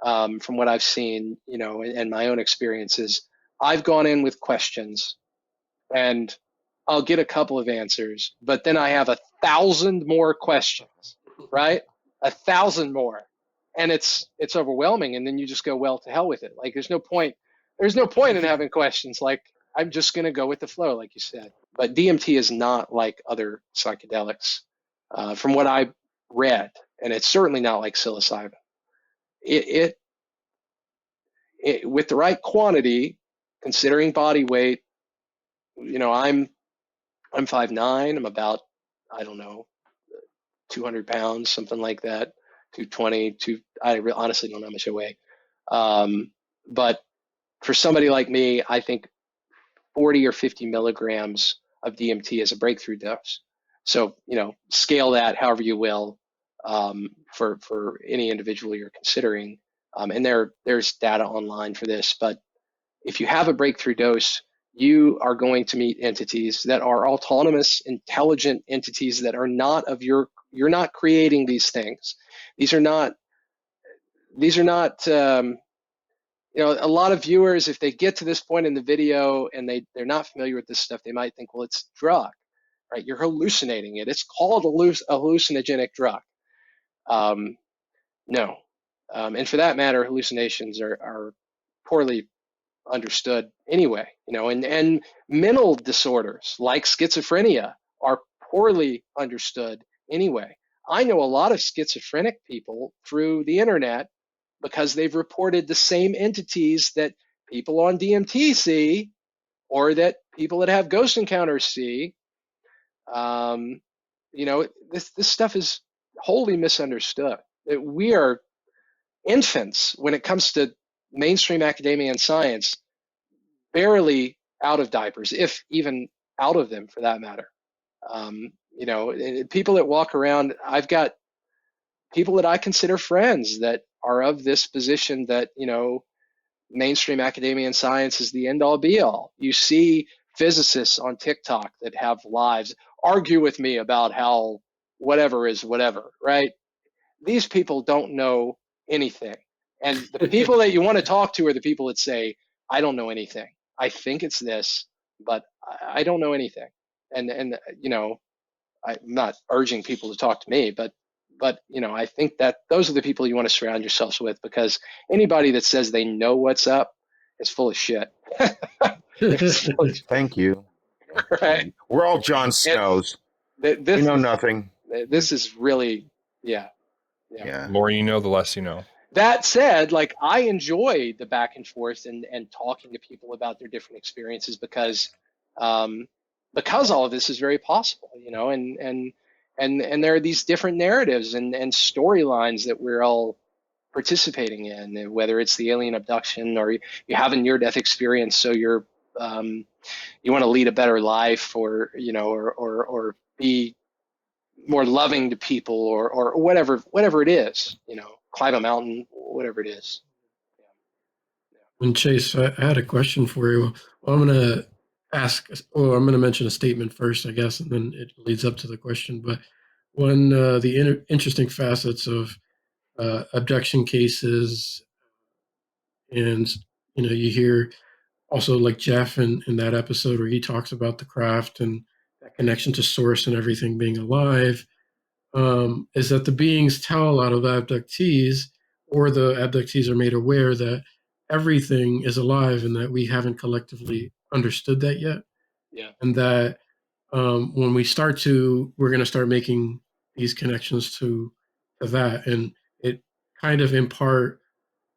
from what I've seen, and my own experiences, I've gone in with questions and I'll get a couple of answers, but then I have 1,000 more questions, right? 1,000 more, and it's overwhelming. And then you just go, well, to hell with it. Like there's no point. There's no point in having questions. Like I'm just gonna go with the flow, like you said. But DMT is not like other psychedelics, from what I read, and it's certainly not like psilocybin. It with the right quantity, considering body weight, I'm 5'9". I'm about, I don't know, 200 pounds, something like that, 220. I honestly don't know how much I weigh. But for somebody like me, I think 40 or 50 milligrams of DMT is a breakthrough dose. So, scale that however you will, for any individual you're considering. And there's data online for this, but if you have a breakthrough dose, you are going to meet entities that are autonomous, intelligent entities that are not you're not creating these things. These are not, a lot of viewers, if they get to this point in the video and they're not familiar with this stuff, they might think, well, it's a drug, right? You're hallucinating it. It's called a hallucinogenic drug. No. And for that matter, hallucinations are poorly understood anyway, and mental disorders like schizophrenia are poorly understood anyway. I know a lot of schizophrenic people through the internet because they've reported the same entities that people on DMT see, or that people that have ghost encounters see. This stuff is wholly misunderstood. We are infants when it comes to mainstream academia and science, barely out of diapers, if even out of them for that matter. People that walk around, I've got people that I consider friends that are of this position that, mainstream academia and science is the end all be all. You see physicists on TikTok that have lives argue with me about how whatever is whatever, right? These people don't know anything. And the people that you want to talk to are the people that say, I don't know anything. I think it's this, but I don't know anything. And I'm not urging people to talk to me, but I think that those are the people you want to surround yourselves with, because anybody that says they know what's up is full of shit. Thank you. Right. We're all Jon Snows. We know nothing. This is really, yeah. The more you know, the less you know. That said, like I enjoy the back and forth and talking to people about their different experiences because all of this is very possible, and there are these different narratives and storylines that we're all participating in, whether it's the alien abduction or you have a near-death experience, so you want to lead a better life, or or be more loving to people, or whatever it is, climb a mountain, whatever it is. And Chase, I had a question for you. Well, I'm going to mention a statement first, I guess, and then it leads up to the question. But one the interesting facets of abduction cases, and you hear also like Jeff in that episode where he talks about the craft and that connection to source and everything being alive, is that the beings tell a lot of the abductees, or the abductees are made aware that everything is alive and that we haven't collectively understood that yet. Yeah. And that when we're going to start making these connections to that. And it kind of in part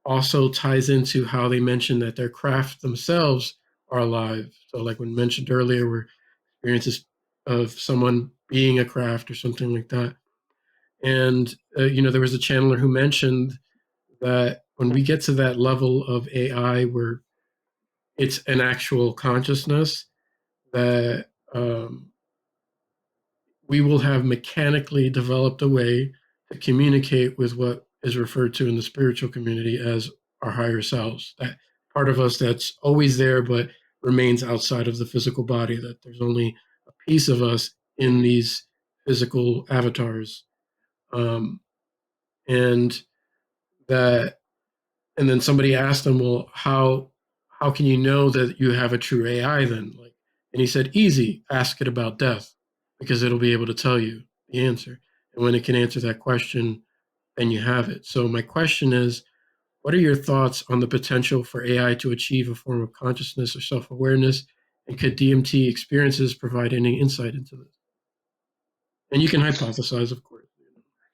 also ties into how they mentioned that their craft themselves are alive. So like when mentioned earlier, were experiences of someone being a craft or something like that. And, there was a channeler who mentioned that when we get to that level of AI where it's an actual consciousness, that we will have mechanically developed a way to communicate with what is referred to in the spiritual community as our higher selves. That part of us that's always there but remains outside of the physical body, that there's only a piece of us in these physical avatars, um, and that, and then somebody asked him, well, how can you know that you have a true AI then? Like, and he said, easy, ask it about death, because it'll be able to tell you the answer. And when it can answer that question, then you have it. So my question is, what are your thoughts on the potential for AI to achieve a form of consciousness or self-awareness? And could DMT experiences provide any insight into this? And you can hypothesize, of course.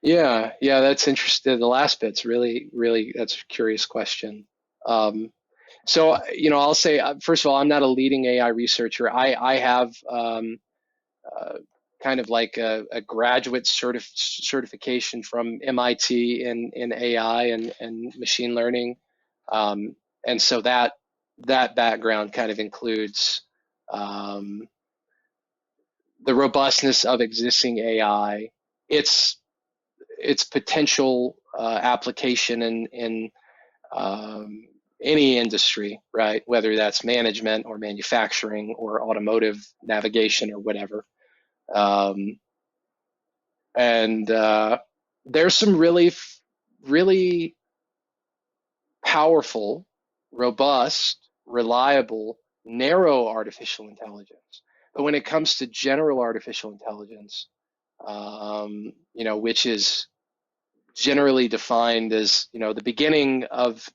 Yeah, yeah, that's interesting. The last bit's really, that's a curious question. Um, so, I'll say, first of all, I'm not a leading AI researcher. I have uh, kind of like a graduate certification from MIT in AI and machine learning. And so that background kind of includes um, the robustness of existing AI, its potential application in um, any industry, right? Whether that's management or manufacturing or automotive navigation or whatever. Um, and there's some really powerful, robust, reliable, narrow artificial intelligence. But when it comes to general artificial intelligence, which is generally defined as, the beginning of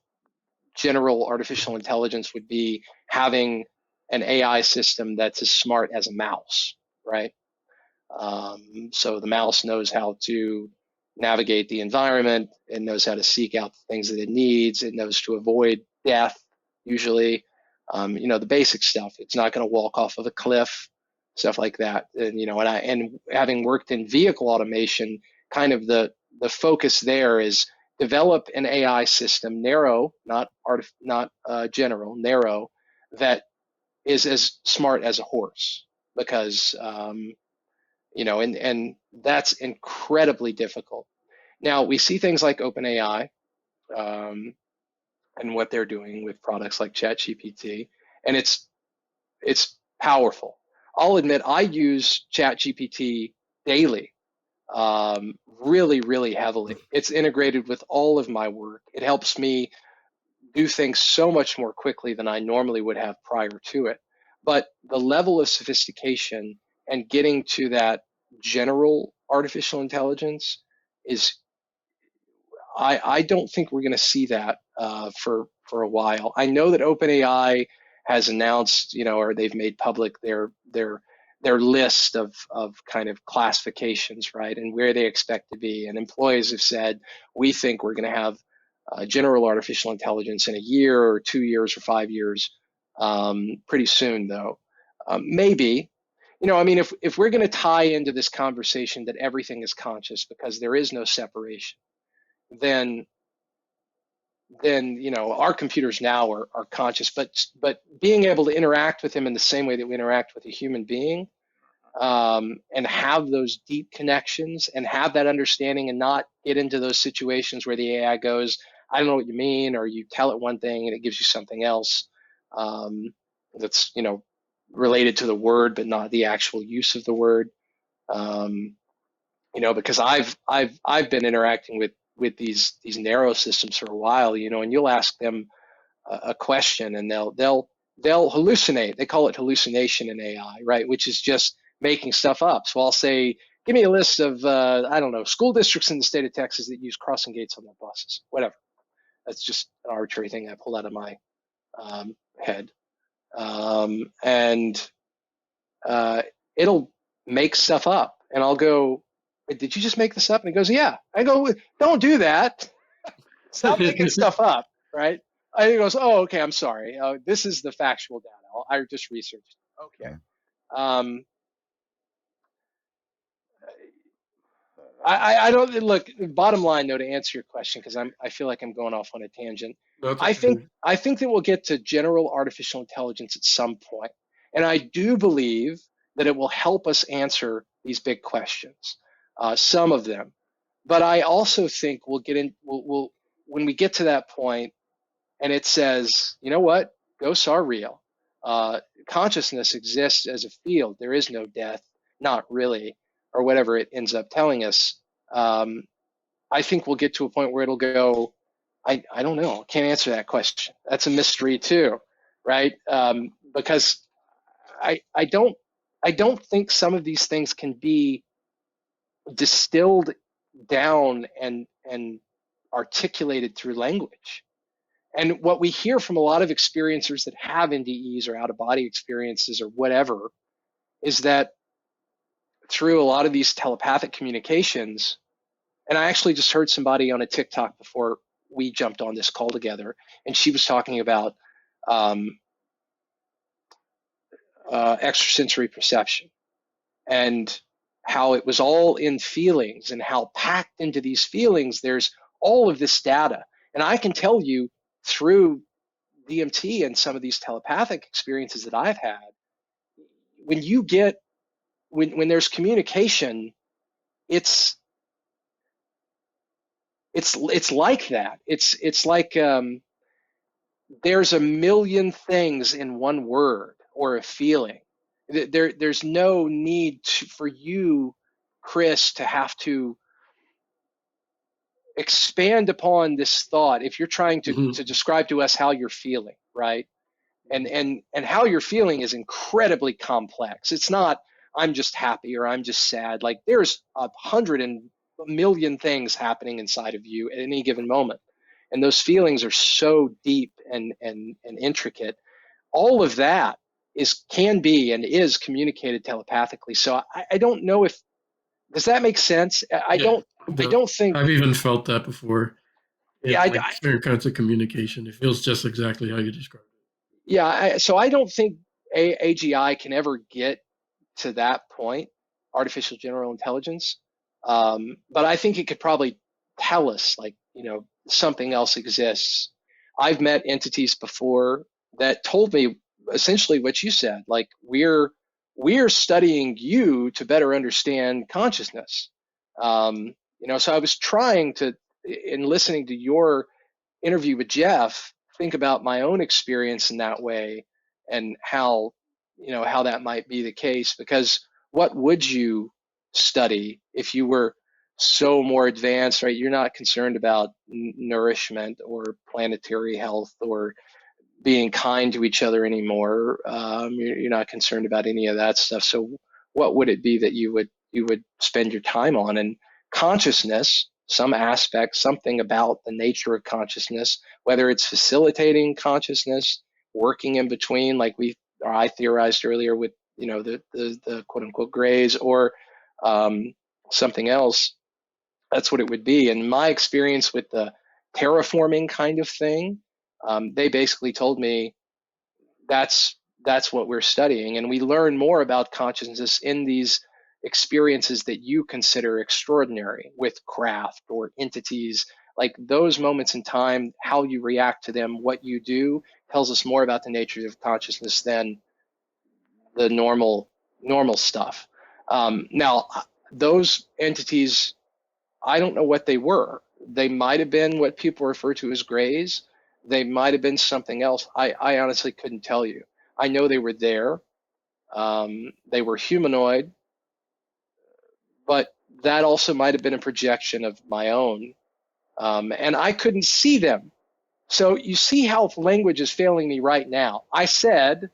general artificial intelligence would be having an AI system that's as smart as a mouse, right? So the mouse knows how to navigate the environment. It knows how to seek out the things that it needs. It knows to avoid death, usually. The basic stuff. It's not going to walk off of a cliff, stuff like that. And having worked in vehicle automation, kind of the focus there is develop an AI system, narrow, not general, narrow, that is as smart as a horse, because and that's incredibly difficult. Now we see things like OpenAI um, and what they're doing with products like ChatGPT, and it's powerful. I'll admit I use ChatGPT daily, really heavily. It's integrated with all of my work. It helps me do things so much more quickly than I normally would have prior to it. But the level of sophistication and getting to that general artificial intelligence is, I don't think we're going to see that for a while. I know that OpenAI has announced, or they've made public their list of kind of classifications, right, and where they expect to be. And employees have said, we think we're going to have general artificial intelligence in a year or 2 years or 5 years, pretty soon, though. Maybe. If we're going to tie into this conversation that everything is conscious because there is no separation, then our computers now are conscious, but being able to interact with them in the same way that we interact with a human being, and have those deep connections and have that understanding and not get into those situations where the AI goes, I don't know what you mean, or you tell it one thing and it gives you something else, that's related to the word but not the actual use of the word. Because I've been interacting with these narrow systems for a while, and you'll ask them a question and they'll hallucinate. They call it hallucination in AI, right? Which is just making stuff up. So I'll say, give me a list of I don't know, school districts in the state of Texas that use crossing gates on their buses, whatever. That's just an arbitrary thing I pulled out of my head, and it'll make stuff up, and I'll go, did you just make this up? And it goes, yeah. I go, don't do that. Stop making stuff up, right? And it goes, oh, okay, I'm sorry. This is the factual data. I just researched. Okay. Um, I don't look. Bottom line, though, to answer your question, because I feel like I'm going off on a tangent. That's I okay. think that we'll get to general artificial intelligence at some point, and I do believe that it will help us answer these big questions, some of them. But I also think we'll get in. We'll when we get to that point, and it says, you know what, ghosts are real. Consciousness exists as a field. There is no death, not really. or whatever it ends up telling us, I think we'll get to a point where it'll go, I don't know, can't answer that question. That's a mystery too, right? Because I don't think some of these things can be distilled down and articulated through language. And what we hear from a lot of experiencers that have NDEs or out of body experiences or whatever is that through a lot of these telepathic communications, and I actually just heard somebody on a TikTok before we jumped on this call together, and she was talking about extrasensory perception and how it was all in feelings and how packed into these feelings there's all of this data. And I can tell you through DMT and some of these telepathic experiences that I've had, when you get when there's communication, it's like that. It's like there's a million things in one word or a feeling. There's no need for you, Chris, to have to expand upon this thought if you're trying to describe to us how you're feeling, right? And how you're feeling is incredibly complex. It's not I'm just happy or I'm just sad. Like there's 100 million things happening inside of you at any given moment, and those feelings are so deep and intricate. All of that can be and is communicated telepathically. So I don't know if does that make sense. I don't think. I've even felt that before. Yeah, Like certain kinds of communication, it feels just exactly how you described it. Yeah, so I don't think AGI can ever get to that point, artificial general intelligence. But I think it could probably tell us, like, something else exists. I've met entities before that told me essentially what you said, like we're studying you to better understand consciousness. So I was trying to, in listening to your interview with Jeff, think about my own experience in that way and how that might be the case. Because what would you study if you were so more advanced, right? You're not concerned about nourishment or planetary health or being kind to each other anymore. You're not concerned about any of that stuff. So what would it be that you would spend your time on? And consciousness, some aspect, something about the nature of consciousness, whether it's facilitating consciousness, working in between, like I theorized earlier with the quote unquote grays, or something else. That's what it would be. And my experience with the terraforming kind of thing, they basically told me that's what we're studying, and we learn more about consciousness in these experiences that you consider extraordinary with craft or entities. Like those moments in time, how you react to them, what you do, tells us more about the nature of consciousness than the normal stuff. Now, those entities, I don't know what they were. They might have been what people refer to as grays. They might have been something else. I honestly couldn't tell you. I know they were there. They were humanoid, but that also might have been a projection of my own. And I couldn't see them. So you see how language is failing me right now. I said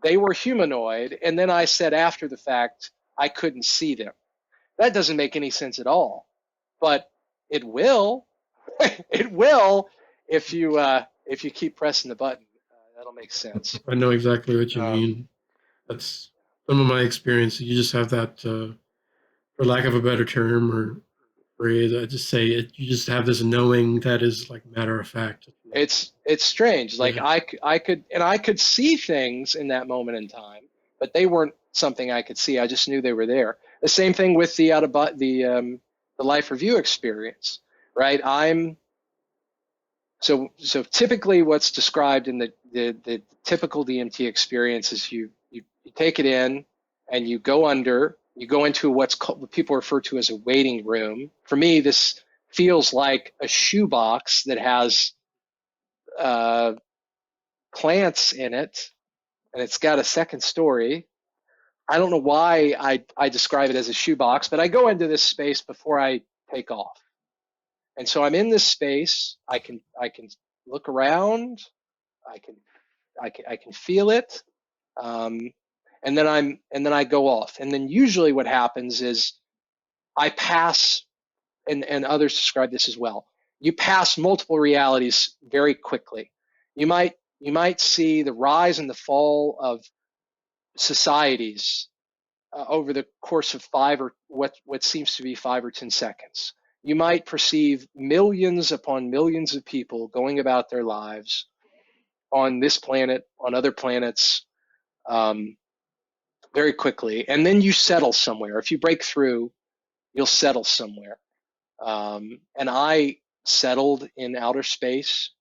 they were humanoid, and then I said after the fact, I couldn't see them. That doesn't make any sense at all. But it will. It will if you keep pressing the button. That'll make sense. I know exactly what you mean. That's some of my experience. You just have that, for lack of a better term or phrase, I just say it. You just have this knowing that is like matter of fact. It's strange. Like I could see things in that moment in time, but they weren't something I could see. I just knew they were there. The same thing with the life review experience, right? So typically what's described in the typical DMT experience is you take it in and you go into what people refer to as a waiting room. For me, this feels like a shoebox that has plants in it, and it's got a second story I don't know why I describe it as a shoebox, but I go into this space before I take off. And so I'm in this space. I can look around. I can feel it. And then I go off. And then usually what happens is I pass, and others describe this as well. You pass multiple realities very quickly. You might see the rise and the fall of societies over the course of what seems to be 5 or 10 seconds. You might perceive millions upon millions of people going about their lives on this planet, on other planets, very quickly, and then you settle somewhere. If you break through, you'll settle somewhere. And I settled in outer space,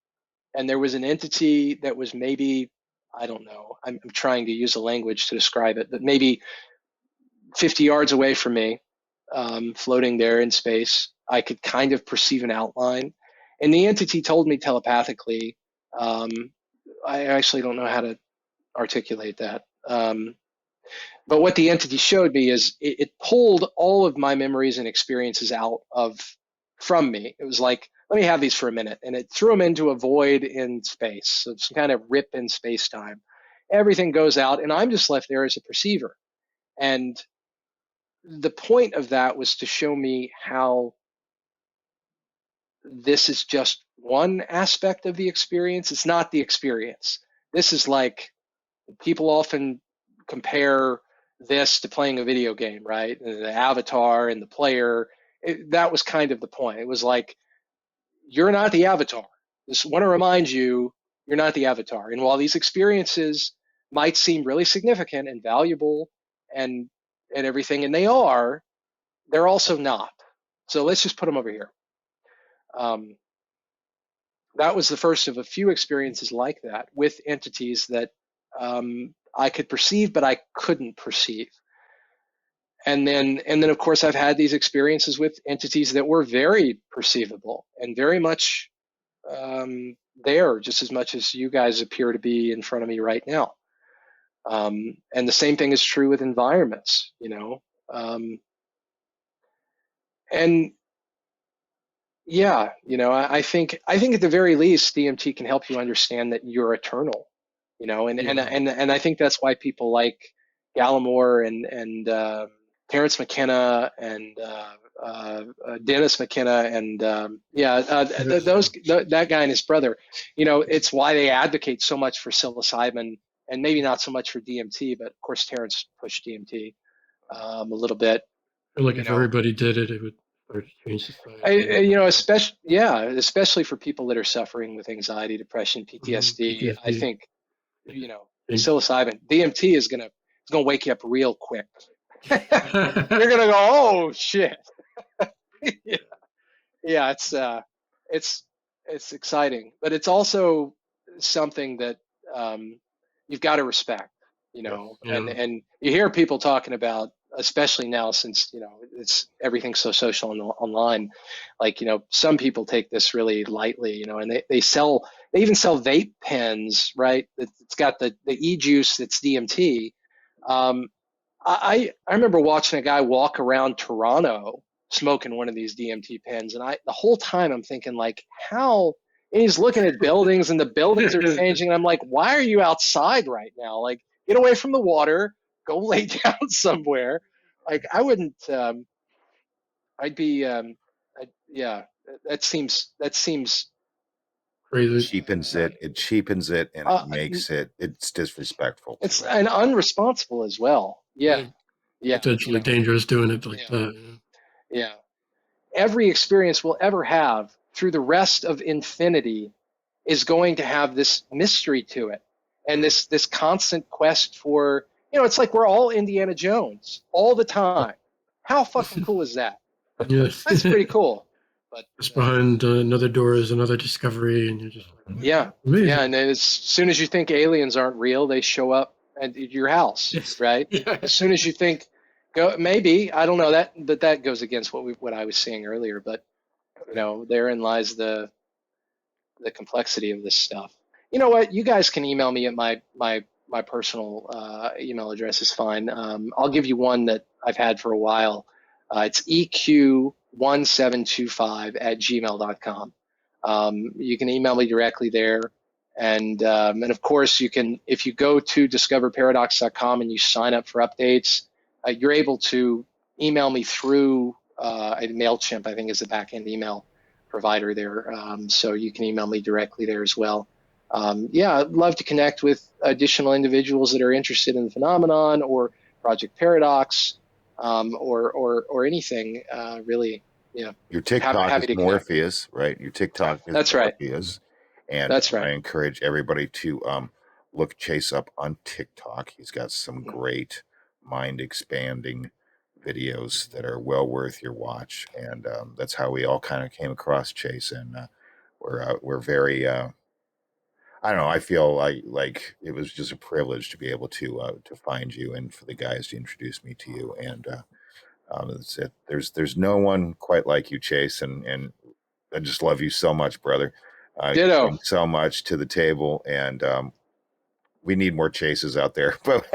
and there was an entity that was maybe, I don't know, I'm trying to use a language to describe it, but maybe 50 yards away from me, floating there in space. I could kind of perceive an outline. And the entity told me telepathically, I actually don't know how to articulate that. But what the entity showed me is it pulled all of my memories and experiences out from me. It was like, let me have these for a minute. And it threw them into a void in space. So some kind of rip in space time. Everything goes out, and I'm just left there as a perceiver. And the point of that was to show me how this is just one aspect of the experience. It's not the experience. This is like, people often compare this to playing a video game, right? The avatar and the player. That was kind of the point. It was like, you're not the avatar. Just want to remind you, you're not the avatar. And while these experiences might seem really significant and valuable and everything, and they're also not. So let's just put them over here. That was the first of a few experiences like that with entities that I could perceive, but I couldn't perceive. And then of course I've had these experiences with entities that were very perceivable and very much there, just as much as you guys appear to be in front of me right now. And the same thing is true with environments, and yeah, I think at the very least, DMT can help you understand that you're eternal, and I think that's why people like Gallimore and Terrence McKenna and Dennis McKenna and that guy and his brother, it's why they advocate so much for psilocybin and maybe not so much for DMT, but of course Terrence pushed DMT a little bit. I feel like if everybody did it, it would start to change society. Especially for people that are suffering with anxiety, depression, PTSD. I think, psilocybin, DMT is gonna wake you up real quick. You're gonna go, oh shit. Yeah, it's exciting, but it's also something that you've got to respect, and you hear people talking about, especially now since it's everything's so social and online, like some people take this really lightly, and they even sell vape pens, right? It's got the e-juice that's DMT. I remember watching a guy walk around Toronto smoking one of these DMT pens, and the whole time I'm thinking like, how? And he's looking at buildings, and the buildings are changing. And I'm like, why are you outside right now? Like, get away from the water, go lay down somewhere. Like, I wouldn't. I'd be. That seems crazy. It cheapens it, and it makes it's disrespectful. It's and unresponsible as well. Yeah. Potentially dangerous doing it like that. Yeah. Every experience we'll ever have through the rest of infinity is going to have this mystery to it, and this constant quest for, it's like we're all Indiana Jones all the time. How fucking cool is that? Yes. That's pretty cool. But just behind another door is another discovery, and you're just like, amazing. And as soon as you think aliens aren't real, they show up at your house, right? As soon as you think, maybe, I don't know, that goes against what I was saying earlier, but therein lies the complexity of this stuff. You know what? You guys can email me at my my personal email address is fine. I'll give you one that I've had for a while. It's eq1725@gmail.com. You can email me directly there. And of course, you can, if you go to discoverparadox.com and you sign up for updates, you're able to email me through MailChimp, I think is the backend email provider there. So you can email me directly there as well. Yeah, I'd love to connect with additional individuals that are interested in the phenomenon or Project Paradox, or anything really. Yeah, Your TikTok happy is to connect. Morpheus, right? Your TikTok is That's right. Morpheus. And That's I right. encourage everybody to look Chase up on TikTok. He's got some great mind expanding videos that are well worth your watch. And that's how we all kind of came across Chase. And we're very I don't know. I feel like it was just a privilege to be able to find you and for the guys to introduce me to you. And that's it. There's no one quite like you, Chase, and I just love you so much, brother. You Ditto. bring so much to the table, and we need more Chases out there. But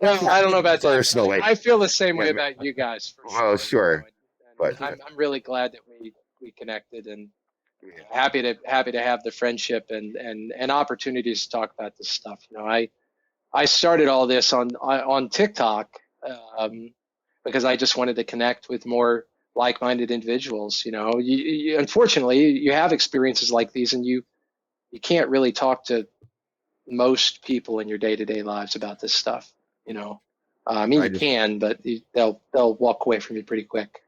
Well, I don't know about that. personally, I feel the same way about you guys for well, sure. sure, but I'm really glad that we connected, and yeah. happy to have the friendship and opportunities to talk about this stuff. I started all this on TikTok because I just wanted to connect with more like-minded individuals. Unfortunately, you have experiences like these, and you can't really talk to most people in your day-to-day lives about this stuff. I mean, you can, but they'll walk away from you pretty quick.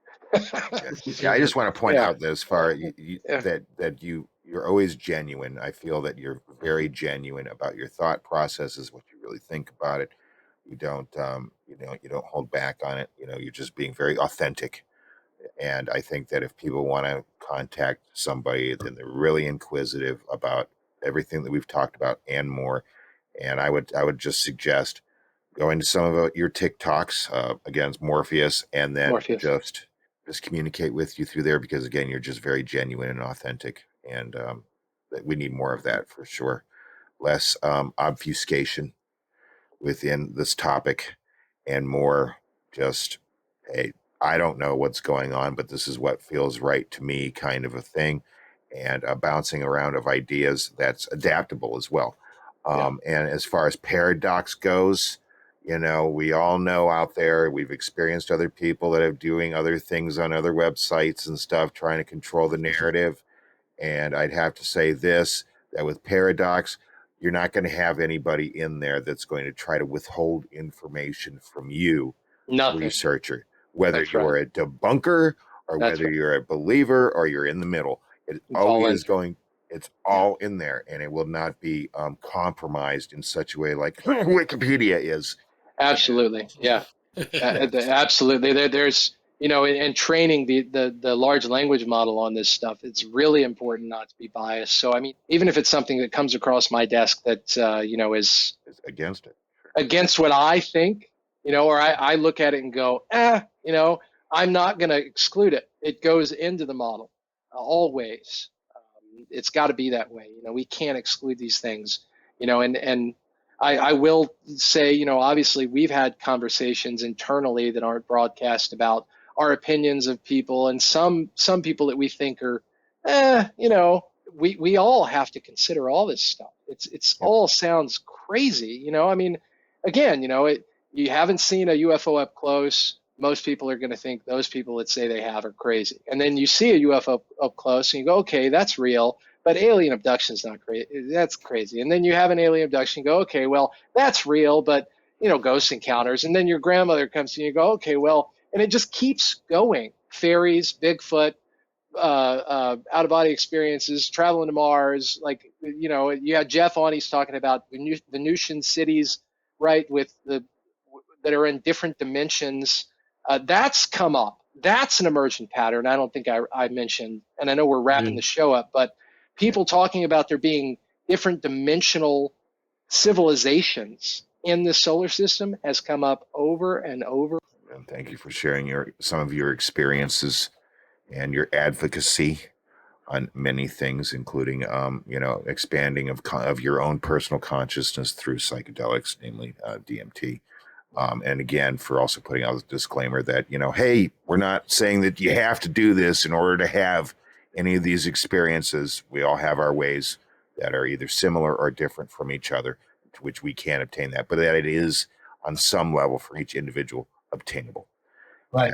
Yeah, I just want to point Yeah. out that as far Yeah. that you're always genuine. I feel that you're very genuine about your thought processes, what you really think about it. You don't you don't hold back on it. You're just being very authentic. And I think that if people want to contact somebody, then they're really inquisitive about everything that we've talked about and more. And I would just suggest going to some of your TikToks, again, it's Morpheus, and then Morpheus. just communicate with you through there because again, you're just very genuine and authentic, and that we need more of that for sure. Less obfuscation within this topic, and more just, hey, I don't know what's going on, but this is what feels right to me, kind of a thing, and bouncing around of ideas that's adaptable as well. And as far as Paradox goes, we all know out there, we've experienced other people that are doing other things on other websites and stuff, trying to control the narrative. And I'd have to say this, that with Paradox, you're not going to have anybody in there that's going to try to withhold information from you, Nothing. researcher, whether That's you're right. a debunker or That's whether right. you're a believer or you're in the middle. It It's all always in is going, it's all in there, and it will not be compromised in such a way like Wikipedia is. Absolutely. Yeah. Yeah. Absolutely. There's, in training the large language model on this stuff, it's really important not to be biased. So, I mean, even if it's something that comes across my desk that, is It's against it. against what I think, or I look at it and go, I'm not going to exclude it. It goes into the model always. It's got to be that way. We can't exclude these things, and I will say, obviously we've had conversations internally that aren't broadcast about our opinions of people, and some people that we think are, we all have to consider all this stuff. It's Yep. all sounds crazy, I mean, again, you haven't seen a UFO up close. Most people are going to think those people that say they have are crazy. And then you see a UFO up close and you go, okay, that's real, but alien abduction is not crazy. That's crazy. And then you have an alien abduction, you go, okay, well, that's real, but ghost encounters. And then your grandmother comes to you and you go, okay, well, and it just keeps going. Fairies, Bigfoot, out of body experiences, traveling to Mars. Like, you had Jeff on, he's talking about Venusian cities, right, that are in different dimensions. That's come up. That's an emergent pattern. I don't think I mentioned, and I know we're wrapping the show up, but people talking about there being different dimensional civilizations in the solar system has come up over and over. And thank you for sharing some of your experiences and your advocacy on many things, including expanding of your own personal consciousness through psychedelics, namely DMT. And again, for also putting out a disclaimer that, hey, we're not saying that you have to do this in order to have any of these experiences. We all have our ways that are either similar or different from each other, to which we can obtain that, but that it is on some level for each individual obtainable. Right.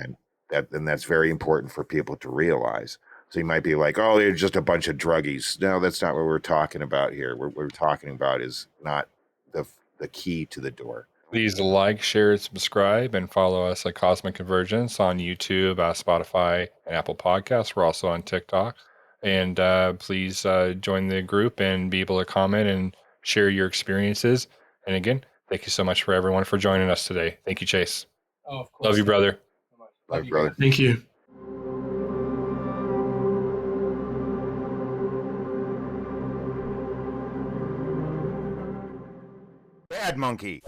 And that's very important for people to realize. So you might be like, oh, they're just a bunch of druggies. No, that's not what we're talking about here. What we're talking about is not the key to the door. Please like, share, subscribe, and follow us at Cosmic Convergence on YouTube, Spotify, and Apple Podcasts. We're also on TikTok. And please join the group and be able to comment and share your experiences. And again, thank you so much for everyone for joining us today. Thank you, Chase. Oh, of course. Love you, brother. Love you, brother. Thank you. Bad monkey.